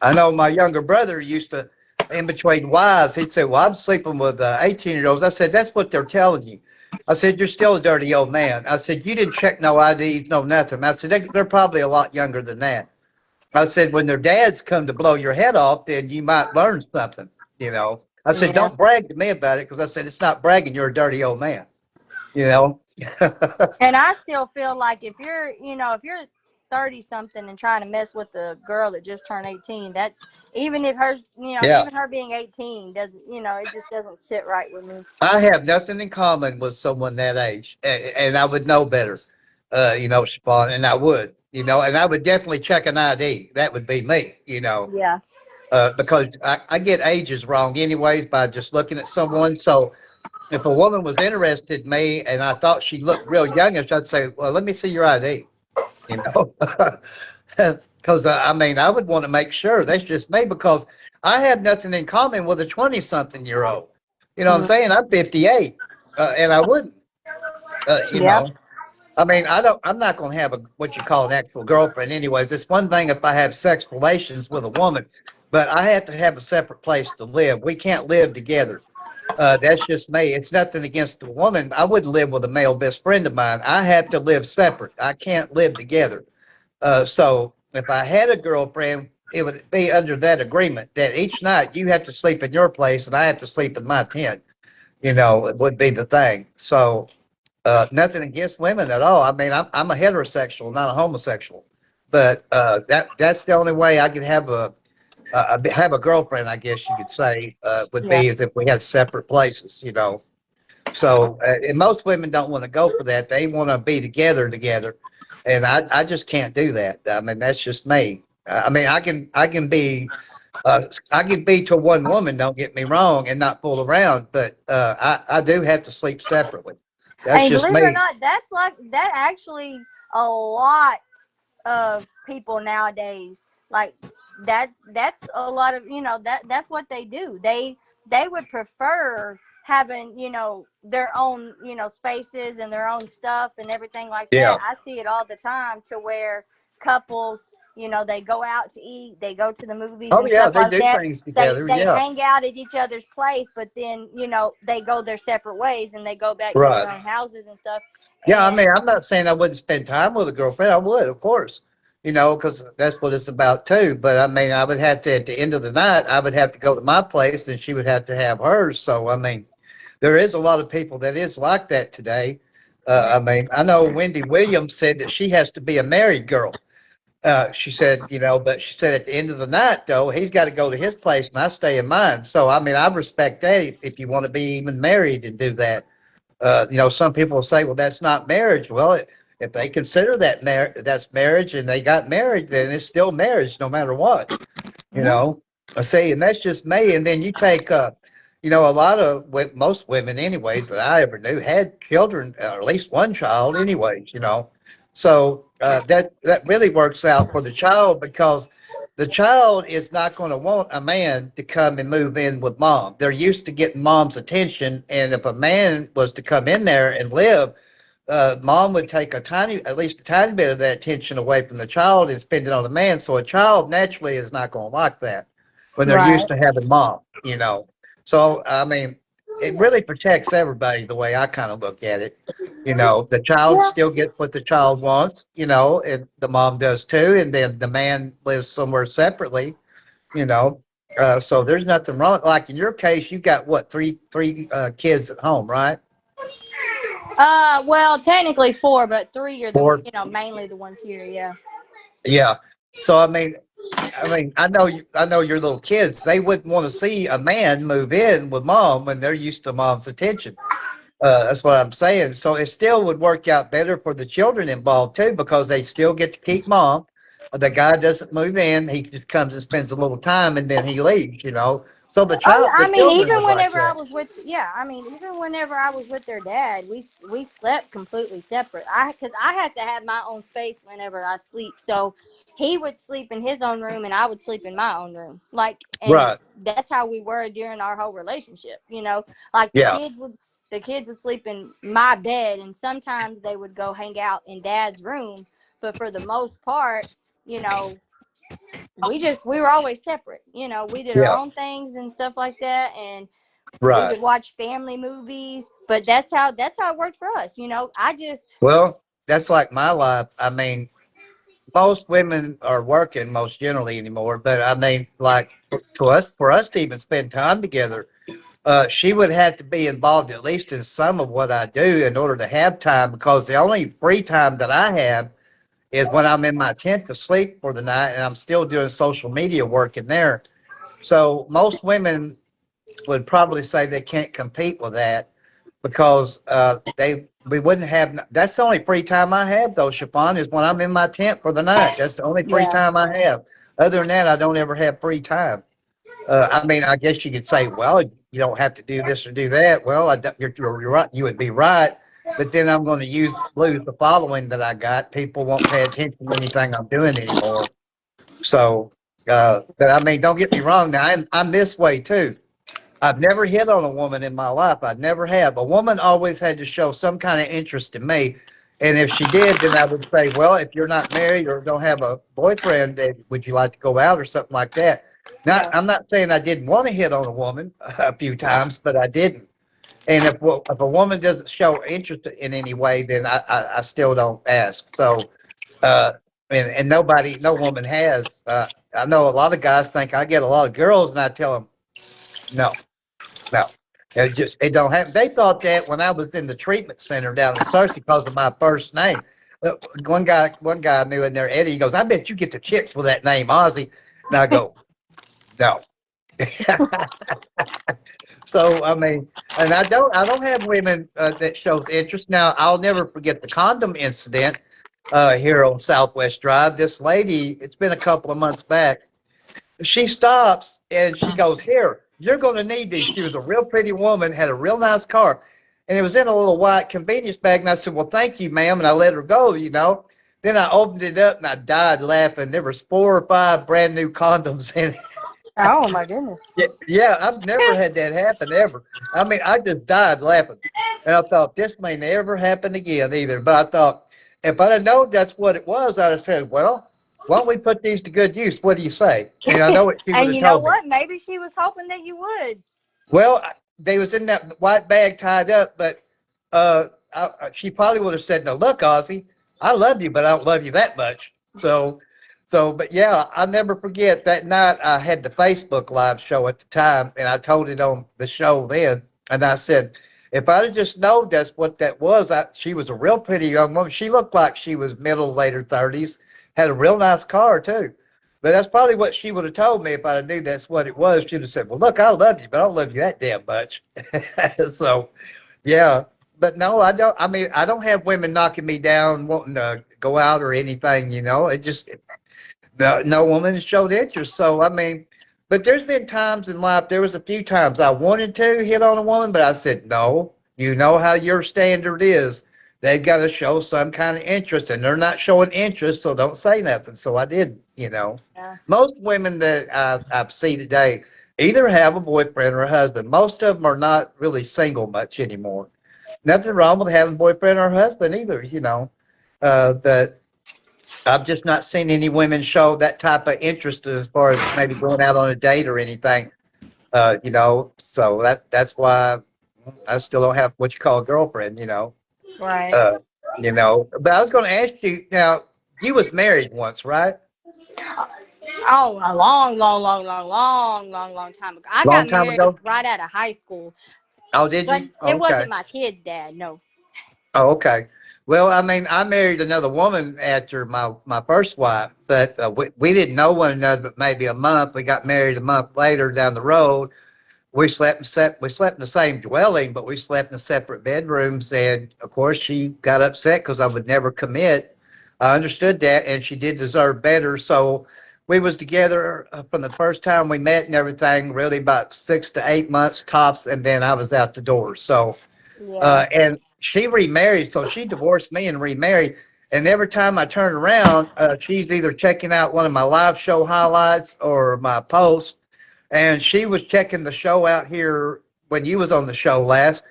I know my younger brother used to, in between wives, he'd say, well, I'm sleeping with 18-year-olds. I said, that's what they're telling you. I said, you're still a dirty old man. I said, you didn't check no IDs, no nothing. I said, they're probably a lot younger than that. I said, when their dads come to blow your head off, then you might learn something. I said, Yeah. don't brag to me about it because I said, it's not bragging. You're a dirty old man, you know. And I still feel like if you're 30 something and trying to mess with a girl that just turned 18, that's even if her, Yeah. even her being 18 doesn't, it just doesn't sit right with me. I have nothing in common with someone that age, and I would know better, Siobhan, and I would, and I would definitely check an ID. That would be me. Yeah. Because I get ages wrong anyways by just looking at someone. So if a woman was interested in me and I thought she looked real youngish, I'd say, well, let me see your ID, you know, because I mean, I would want to make sure that's just me because I have nothing in common with a 20-something-year-old. You know what I'm Mm. saying? I'm 58, and I wouldn't, uh, you Yep. know. I mean, I'm not going to have what you call an actual girlfriend, anyways. It's one thing if I have sex relations with a woman, but I have to have a separate place to live. We can't live together. That's just me. It's nothing against the woman. I wouldn't live with a male best friend of mine. I have to live separate. I can't live together. So if I had a girlfriend, it would be under that agreement that each night you have to sleep in your place and I have to sleep in my tent. It would be the thing. So nothing against women at all. I mean, I'm a heterosexual, not a homosexual. But that's the only way I could have a girlfriend, I guess you could say, would Yeah. be as if we had separate places. So, and most women don't want to go for that. They want to be together, and I just can't do that. I mean, that's just me. I mean, I can be to one woman. Don't get me wrong, and not fool around. But I do have to sleep separately. That's And just believe it or me. not, that's like that actually a lot of people nowadays. Like that's a lot of that's what they do. They would prefer having their own spaces and their own stuff and everything like that. Yeah. I see it all the time to where couples they go out to eat, they go to the movies Oh and yeah, stuff they like do that. things they together. they Yeah. hang out at each other's place, but then they go their separate ways and they go back to Right. their own houses and stuff. Yeah, I mean, And I'm not saying I wouldn't spend time with a girlfriend. I would, of course, because that's what it's about too. But I mean, I would have to, at the end of the night, I would have to go to my place and she would have to have hers. So, I mean, there is a lot of people that is like that today. I mean, I know Wendy Williams said that she has to be a married girl. She said, but she said at the end of the night, though, he's got to go to his place and I stay in mine. So, I mean, I respect that if you want to be even married and do that. Some people say, well, that's not marriage. Well, if they consider that's marriage and they got married, then it's still marriage no matter what, you mhm, know. I say, and that's just me. And then you take, a lot of most women, anyways, that I ever knew had children, or at least one child, anyways. So that really works out for the child because the child is not going to want a man to come and move in with mom. They're used to getting mom's attention, and if a man was to come in there and live, mom would take at least a tiny bit of that attention away from the child and spend it on the man. So a child naturally is not going to like that when they're used right. to having mom. So I mean, it really protects everybody the way I kind of look at it. The child Yeah. still gets what the child wants, and the mom does too, and then the man lives somewhere separately, you know. So there's nothing wrong. Like in your case, you got what, three kids at home, right? Well, technically four, but three are the Four. mainly the ones here. Yeah. Yeah. So I mean, I know your little kids. They wouldn't want to see a man move in with mom when they're used to mom's attention. That's what I'm saying. So it still would work out better for the children involved too, because they still get to keep mom. The guy doesn't move in; he just comes and spends a little time, and then he leaves. So Oh yeah, the I mean, children even would like whenever I that. was with, yeah, I mean, even whenever I was with their dad, we slept completely separate. Because I had to have my own space whenever I sleep. So he would sleep in his own room, and I would sleep in my own room. Like, and Right? that's how we were during our whole relationship. Like Yeah. the kids would sleep in my bed, and sometimes they would go hang out in dad's room. But for the most part, you know, we were always separate. We did our Yeah. own things and stuff like that, and we Right. would watch family movies. But that's how it worked for us. I just Well, that's like my life. I mean, most women are working most generally anymore, but I mean, like for us to even spend time together, she would have to be involved at least in some of what I do in order to have time, because the only free time that I have is when I'm in my tent to sleep for the night and I'm still doing social media work in there. So most women would probably say they can't compete with that, because they we wouldn't have. That's the only free time I have though, Chiffon, is when I'm in my tent for the night. That's the only free yeah. time I have. Other than that, I don't ever have free time. I mean, I guess you could say, well, you don't have to do this or do that. Well, you're right. You would be right. But then I'm going to lose the following that I got. People won't pay attention to anything I'm doing anymore. So, but I mean, don't get me wrong. Now, I'm this way too. I've never hit on a woman in my life. I never have. A woman always had to show some kind of interest in me. And if she did, then I would say, well, if you're not married or don't have a boyfriend, then would you like to go out or something like that? Not, Yeah. I'm not saying I didn't want to hit on a woman a few times, but I didn't. And if a woman doesn't show interest in any way, then I still don't ask. So, uh, and no woman has. I know a lot of guys think I get a lot of girls, and I tell them, no, no. It don't happen. They thought that when I was in the treatment center down in Cersei because of my first name. One guy I knew in there, Eddie, he goes, I bet you get the chicks with that name, Ozzy. And I go, no. So I mean, and I don't have women that shows interest. Now I'll never forget the condom incident here on Southwest Drive. This lady, it's been a couple of months back. She stops and she goes, "Here, you're going to need these." She was a real pretty woman, had a real nice car, and it was in a little white convenience bag. And I said, "Well, thank you, ma'am," and I let her go. Then I opened it up and I died laughing. There was 4 or 5 brand new condoms in it. Oh my goodness. Yeah, yeah, I've never had that happen ever. I mean, I just died laughing, and I thought this may never happen again either. But I thought if I'd have known that's what it was, I'd have said, "Well, why don't we put these to good use? What do you say?" And I know what she would And have you know told me. what? Maybe she was hoping that you would. Well, they was in that white bag tied up, but she probably would have said, "No, look, Ozzy, I love you, but I don't love you that much." But yeah, I'll never forget that night. I had the Facebook Live show at the time, and I told it on the show then. And I said, if I'd have just known that's what that was, she was a real pretty young woman. She looked like she was middle, later 30s, had a real nice car, too. But that's probably what she would have told me if I knew that's what it was. She'd have said, well, look, I love you, but I don't love you that damn much. So, yeah. But no, I don't. I mean, I don't have women knocking me down, wanting to go out or anything. It just, no woman showed interest. So I mean, but there's been times in life. There was a few times I wanted to hit on a woman, but I said no. You know how your standard is. They've got to show some kind of interest, and they're not showing interest, so don't say nothing. So I did. Yeah. Most women that I see today either have a boyfriend or a husband. Most of them are not really single much anymore. Nothing wrong with having a boyfriend or a husband either. That I've just not seen any women show that type of interest as far as maybe going out on a date or anything. So that's why I still don't have what you call a girlfriend. Right. Uh, But I was going to ask you now. You was married once, right? Oh, a long, long, long, long, long, long, long time ago. I Long got time married ago. right out of high school, Oh, did but you? it Okay. wasn't my kid's dad. No. Oh, okay. Well, I mean, I married another woman after my first wife, but we didn't know one another but maybe a month. We got married a month later down the road. we slept in the same dwelling, but we slept in separate bedrooms. And of course, she got upset because I would never commit. I understood that, and she did deserve better. So we was together from the first time we met and everything, really about 6 to 8 months tops, and then I was out the door. So, Yeah. and she remarried, so she divorced me and remarried. And every time I turn around, she's either checking out one of my live show highlights or my post, and she was checking the show out here when you was on the show last.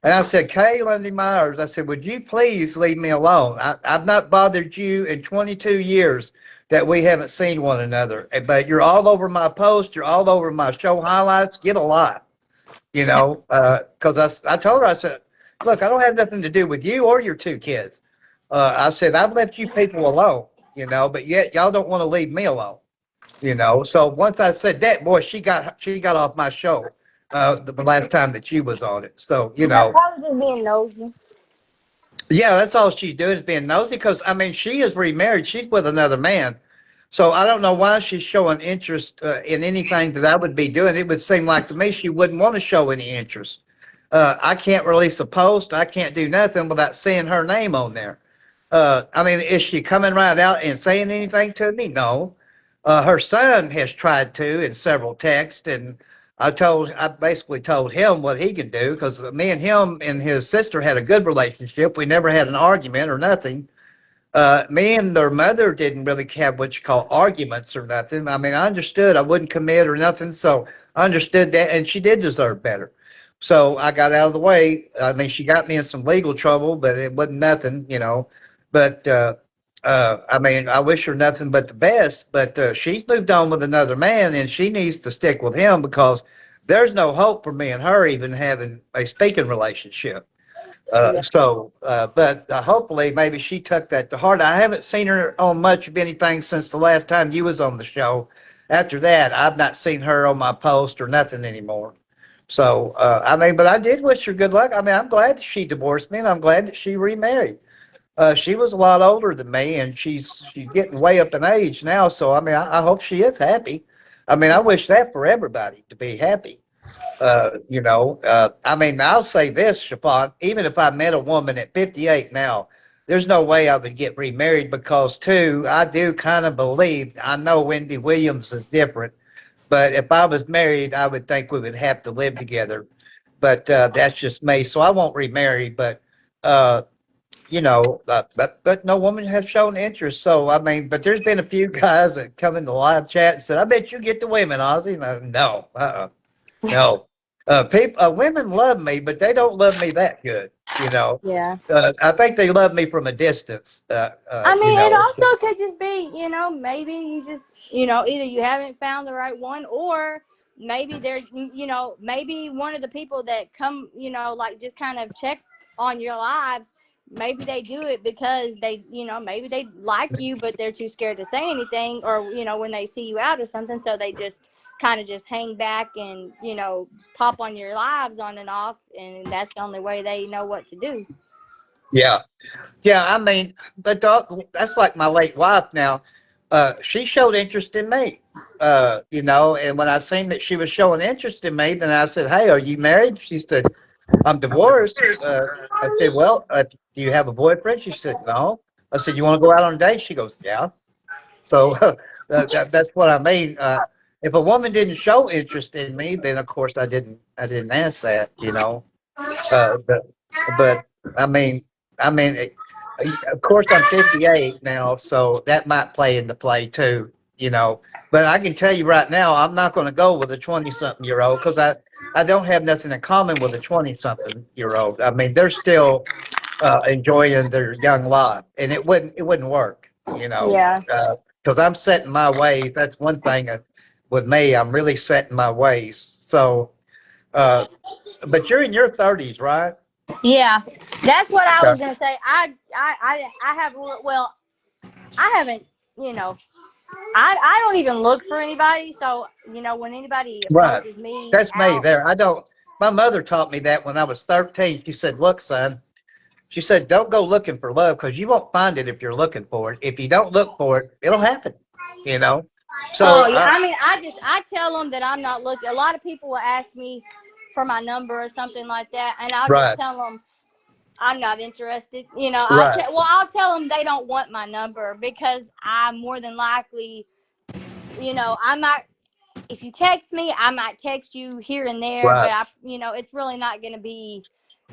And I said, Kay Lundy Myers, I said, would you please leave me alone? I've not bothered you in 22 years that we haven't seen one another. But you're all over my post. You're all over my show highlights. Get a life, you know, because I told her, I said, look, I don't have nothing to do with you or your two kids. I said, I've left you people alone, you know, but yet y'all don't want to leave me alone. You know, so once I said that, boy, she got off my show the last time that she was on it. So, you That's know, probably just being nosy. yeah, that's all she's doing is being nosy because, I mean, she is remarried. She's with another man. So I don't know why she's showing interest in anything that I would be doing. It would seem like to me she wouldn't want to show any interest. I can't release a post. I can't do nothing without seeing her name on there. I mean, is she coming right out and saying anything to me? No. Her son has tried to in several texts, and I basically told him what he can do because me and him and his sister had a good relationship. We never had an argument or nothing. Me and their mother didn't really have what you call arguments or nothing. I mean, I understood I wouldn't commit or nothing, so I understood that, and she did deserve better. So I got out of the way. I mean, she got me in some legal trouble, but it wasn't nothing, you know. But I mean, I wish her nothing but the best. But she's moved on with another man, and she needs to stick with him because there's no hope for me and her even having a speaking relationship. Yeah. But hopefully, maybe she took that to heart. I haven't seen her on much of anything since the last time you was on the show. After that, I've not seen her on my post or nothing anymore. So, I mean, but I did wish her good luck. I mean, I'm glad that she divorced me, and I'm glad that she remarried. She was a lot older than me, and she's getting way up in age now. So, I mean, I hope she is happy. I mean, I wish that for everybody to be happy. I mean, I'll say this, Shafan, even if I met a woman at 58 now, there's no way I would get remarried because, too, I do kind of believe, I know Wendy Williams is different, but if I was married, I would think we would have to live together. But that's just me. So I won't remarry, but, uh, but no woman has shown interest. So, I mean, but there's been a few guys that come in the live chat and said, I bet you get the women, Ozzy. And no, no. Women love me, but they don't love me that good. You know, Yeah. I think they love me from a distance. I You mean, it know, also could just be, maybe you just, either you haven't found the right one, or maybe they're, maybe one of the people that come, like just kind of check on your lives, maybe they do it because they, maybe they like you, but they're too scared to say anything, or, when they see you out or something, so they just kind of just hang back and, pop on your lives on and off, and that's the only way they know what to do. yeah. Yeah, I mean, but that's like my late wife now. She showed interest in me, and when I seen that she was showing interest in me, then I said, hey, are you married? She said, I'm divorced. I said, well, do you have a boyfriend? She said, no. I said, you want to go out on a date? She goes, yeah. So that's what I mean. If a woman didn't show interest in me, then of course I didn't ask that, you know. Uh, but, but I mean, I mean, of course I'm 58 now, so that might play into play too, you know. But I can tell you right now, I'm not going to go with a 20-something-year-old because I don't have nothing in common with a 20-something-year-old. I mean, they're still enjoying their young life, and it wouldn't work, you know. Yeah. Because I'm setting my ways. That's one thing with me. I'm really setting my ways. So, uh, but you're in your 30s, right? Yeah, that's what I Okay. was gonna say. I have, well, I haven't, you know, I don't even look for anybody. So when anybody Right. approaches me That's me out, there. I don't. My mother taught me that when I was 13. She said, "Look, son," she said, "don't go looking for love because you won't find it if you're looking for it. If you don't look for it, it'll happen." You know. So, Oh yeah, I mean, I tell them that I'm not looking. A lot of people will ask me for my number or something like that, and I'll just right, tell them I'm not interested. right, I'll tell them they don't want my number because I'm more than likely, I'm not. If you text me, I might text you here and there, but right, it's really not going to be,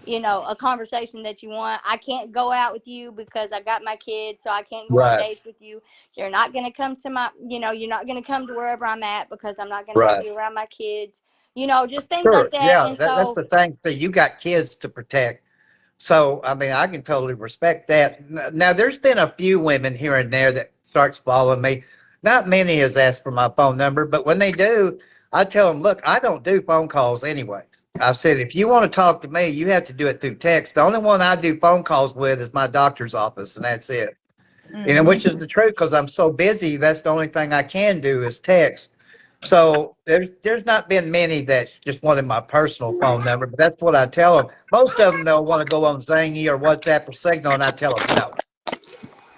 a conversation that you want. I can't go out with you because I got my kids, so I can't go on right, dates with you. You're not going to come to you're not going to come to wherever I'm at because I'm not going to have right. you around my kids. Just things like Sure. that. Yeah, And that's so, the thing. So you got kids to protect. So, I mean, I can totally respect that. Now, there's been a few women here and there that starts following me. Not many has asked for my phone number, but when they do, I tell them, look, I don't do phone calls anyways. I've said, if you want to talk to me, you have to do it through text. The only one I do phone calls with is my doctor's office, and that's it. Which is mhm. the truth because I'm so busy. That's the only thing I can do is text. So there's not been many that just wanted my personal phone number, but that's what I tell them. Most of them they'll want to go on Zangy or WhatsApp or Signal, and I tell them no.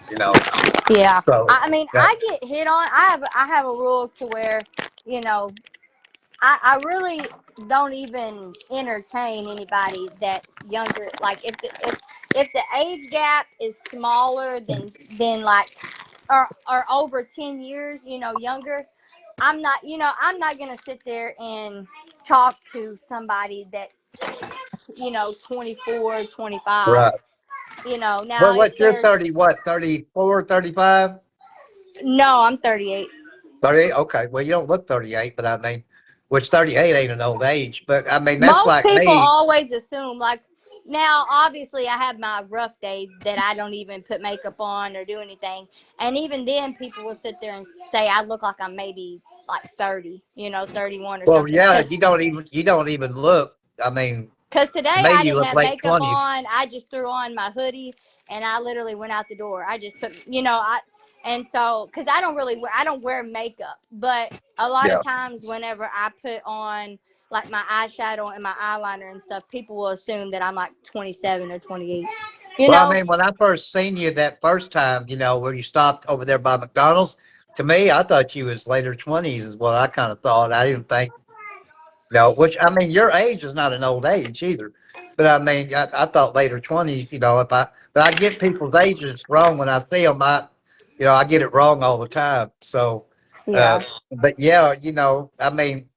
You know, Yeah. so I mean, yeah, I get hit on. I have a rule to where, you know, I really don't even entertain anybody that's younger. Like if the age gap is smaller than like or over 10 years, younger, I'm not gonna sit there and talk to somebody that's 24, 25. right. Now if What's your they're 30? What 34, 35, no, I'm 38. 38? Okay, well you don't look 38, but I mean, which 38 ain't an old age, but I mean that's Most like people me. always assume, like, now obviously I have my rough days that I don't even put makeup on or do anything, and even then people will sit there and say I look like I'm maybe like 30, 31 or Well, something, yeah, you don't even look. I mean, because to today me I you didn't look have late makeup 20s. on. I just threw on my hoodie and I literally went out the door. I just put, and so because I don't wear makeup, but a lot Yeah. of times whenever I put on like my eyeshadow and my eyeliner and stuff, people will assume that I'm like 27 or 28. You Well, I know? mean, when I first seen you that first time, where you stopped over there by McDonald's, to me, I thought you was later 20s is what I kind of thought. I didn't think, which I mean, your age is not an old age either. But I mean, I thought later 20s, but I get people's ages wrong when I see them. I get it wrong all the time. So, uh, Yeah. but yeah, I mean,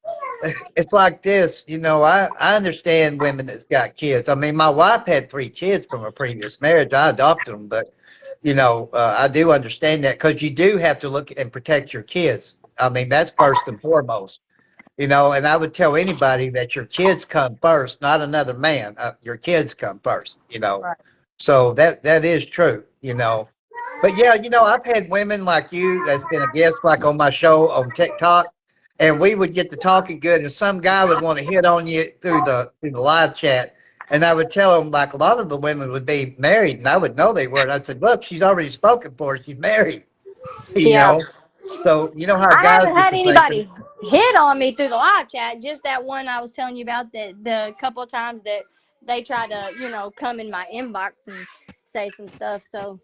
it's like this, I understand women that's got kids. I mean, my wife had 3 kids from a previous marriage. I adopted them, but I do understand that because you do have to look and protect your kids. I mean, that's first and foremost. And I would tell anybody that your kids come first, not another man. Your kids come first. Right. So that is true. But yeah, I've had women like you that's been a guest like on my show on TikTok, and we would get to talking good, and some guy would want to hit on you through the live chat, and I would tell him like a lot of the women would be married, and I would know they were, and I said, look, she's already spoken for her, she's married, you Yeah. know. So you know how I guys haven't get had to thinking, anybody hit on me through the live chat. Just that one I was telling you about, the couple of times that they try to, come in my inbox and say some stuff. So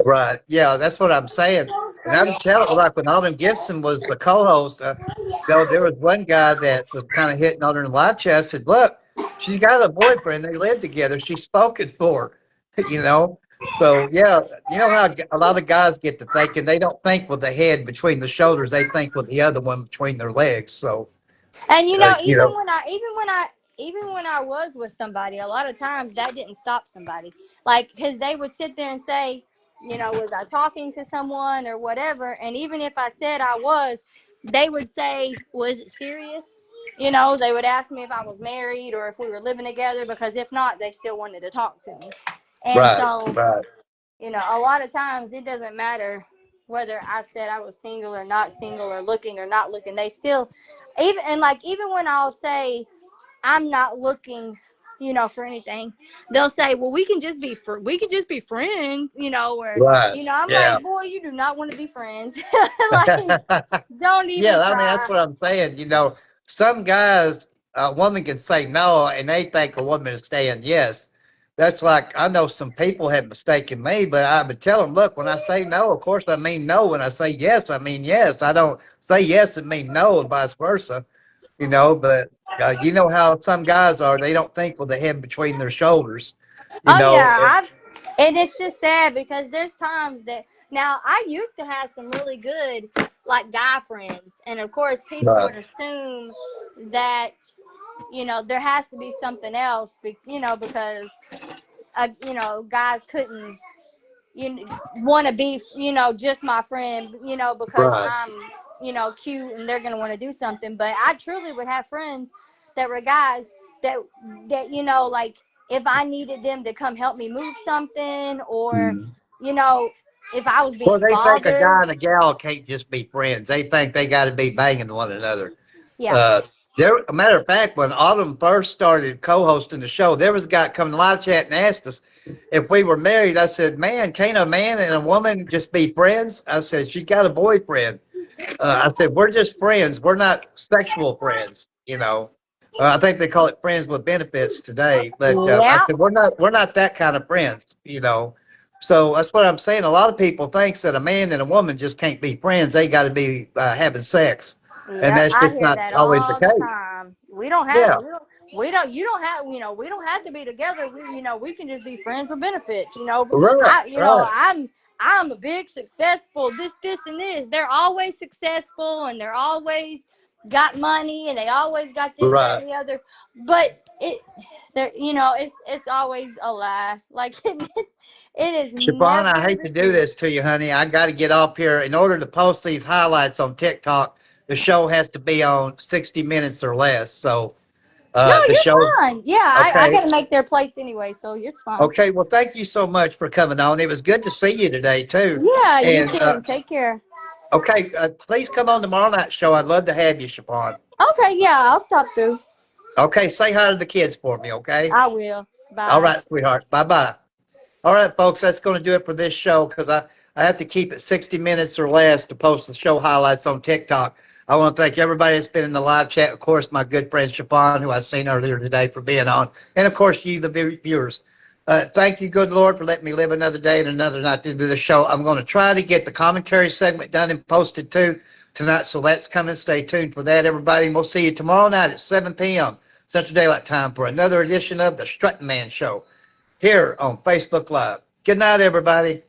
right? Yeah, that's what I'm saying. And I would tell it like when Alden Gibson was the co-host. There was one guy that was kind of hitting on her in the live chat. I said, "Look, she's got a boyfriend. They live together. She's spoken for, you know." So yeah, you know how a lot of guys get to thinking they don't think with the head between the shoulders. They think with the other one between their legs. So and uh, you even know, when I was with somebody, a lot of times that didn't stop somebody. Like, because they would sit there and say, was I talking to someone or whatever? And even if I said I was, they would say, was it serious? They would ask me if I was married or if we were living together, because if not, they still wanted to talk to me. And right, so, right, a lot of times it doesn't matter whether I said I was single or not single or looking or not looking. They still, even when I'll say I'm not looking, for anything, they'll say, "Well, we can just be friends," or right. I'm Yeah. like, "Boy, you do not want to be friends." Like, don't even Yeah, I mean that's try. what I'm saying. Some guys, a woman can say no, and they think a woman is saying yes. That's like, I know some people have mistaken me, but I would tell them, look, when I say no, of course I mean no. When I say yes, I mean yes. I don't say yes and mean no, and vice versa, you know. But you know how some guys are; they don't think with the head between their shoulders, you Oh know. yeah, and it's just sad because there's times that now I used to have some really good like guy friends, and of course people Right. would assume that there has to be something else, because guys couldn't you want to be just my friend because Right. I'm cute and they're gonna want to do something. But I truly would have friends that were guys that like if I needed them to come help me move something, or Mhm. you know if I was Well, being they think a bothered. guy and a gal can't just be friends. They think they got to be banging one another. Yeah. Uh, a matter of fact, when Autumn first started co-hosting the show, there was a guy coming to live chat and asked us if we were married. I said, "Man, can't a man and a woman just be friends?" I said, "She got a boyfriend." I said, "We're just friends. We're not sexual friends." You know, I think they call it friends with benefits today. But I Yeah. said, "We're not that kind of friends." You know, so that's what I'm saying. A lot of people thinks that a man and a woman just can't be friends. They got to be having sex, and Yep, that's I just hear not that always the all the case. time. We don't have, Yeah, you don't have, we don't have to be together. We can just be friends with benefits. right, right, I'm a big successful this and this. They're always successful and they're always got money and they always got this, that, right. and the other. But it's always a lie. Like it is Siobhan, I never hate the to do truth. this to you, honey. I got to get off here. In order to post these highlights on TikTok, the show has to be on 60 minutes or less. So No, the you're show's fine. Yeah, I okay. got to make their plates anyway, so it's fine. Okay, well, thank you so much for coming on. It was good to see you today, too. Yeah, you And too. Take care. okay, please come on tomorrow night's show. I'd love to have you, Siobhan. Okay, yeah, I'll stop through. Okay, say hi to the kids for me, okay? I will. All Bye. right, sweetheart. Bye bye. All right, folks, that's going to do it for this show because I have to keep it 60 minutes or less to post the show highlights on TikTok. I want to thank everybody that's been in the live chat. Of course, my good friend Siobhan, who I seen earlier today, for being on. And of course, you, the viewers. Thank you, good Lord, for letting me live another day and another night to do the show. I'm going to try to get the commentary segment done and posted too tonight. So let's come and stay tuned for that, everybody. And we'll see you tomorrow night at 7 p.m. Central Daylight Time for another edition of the Strutting Man Show here on Facebook Live. Good night, everybody.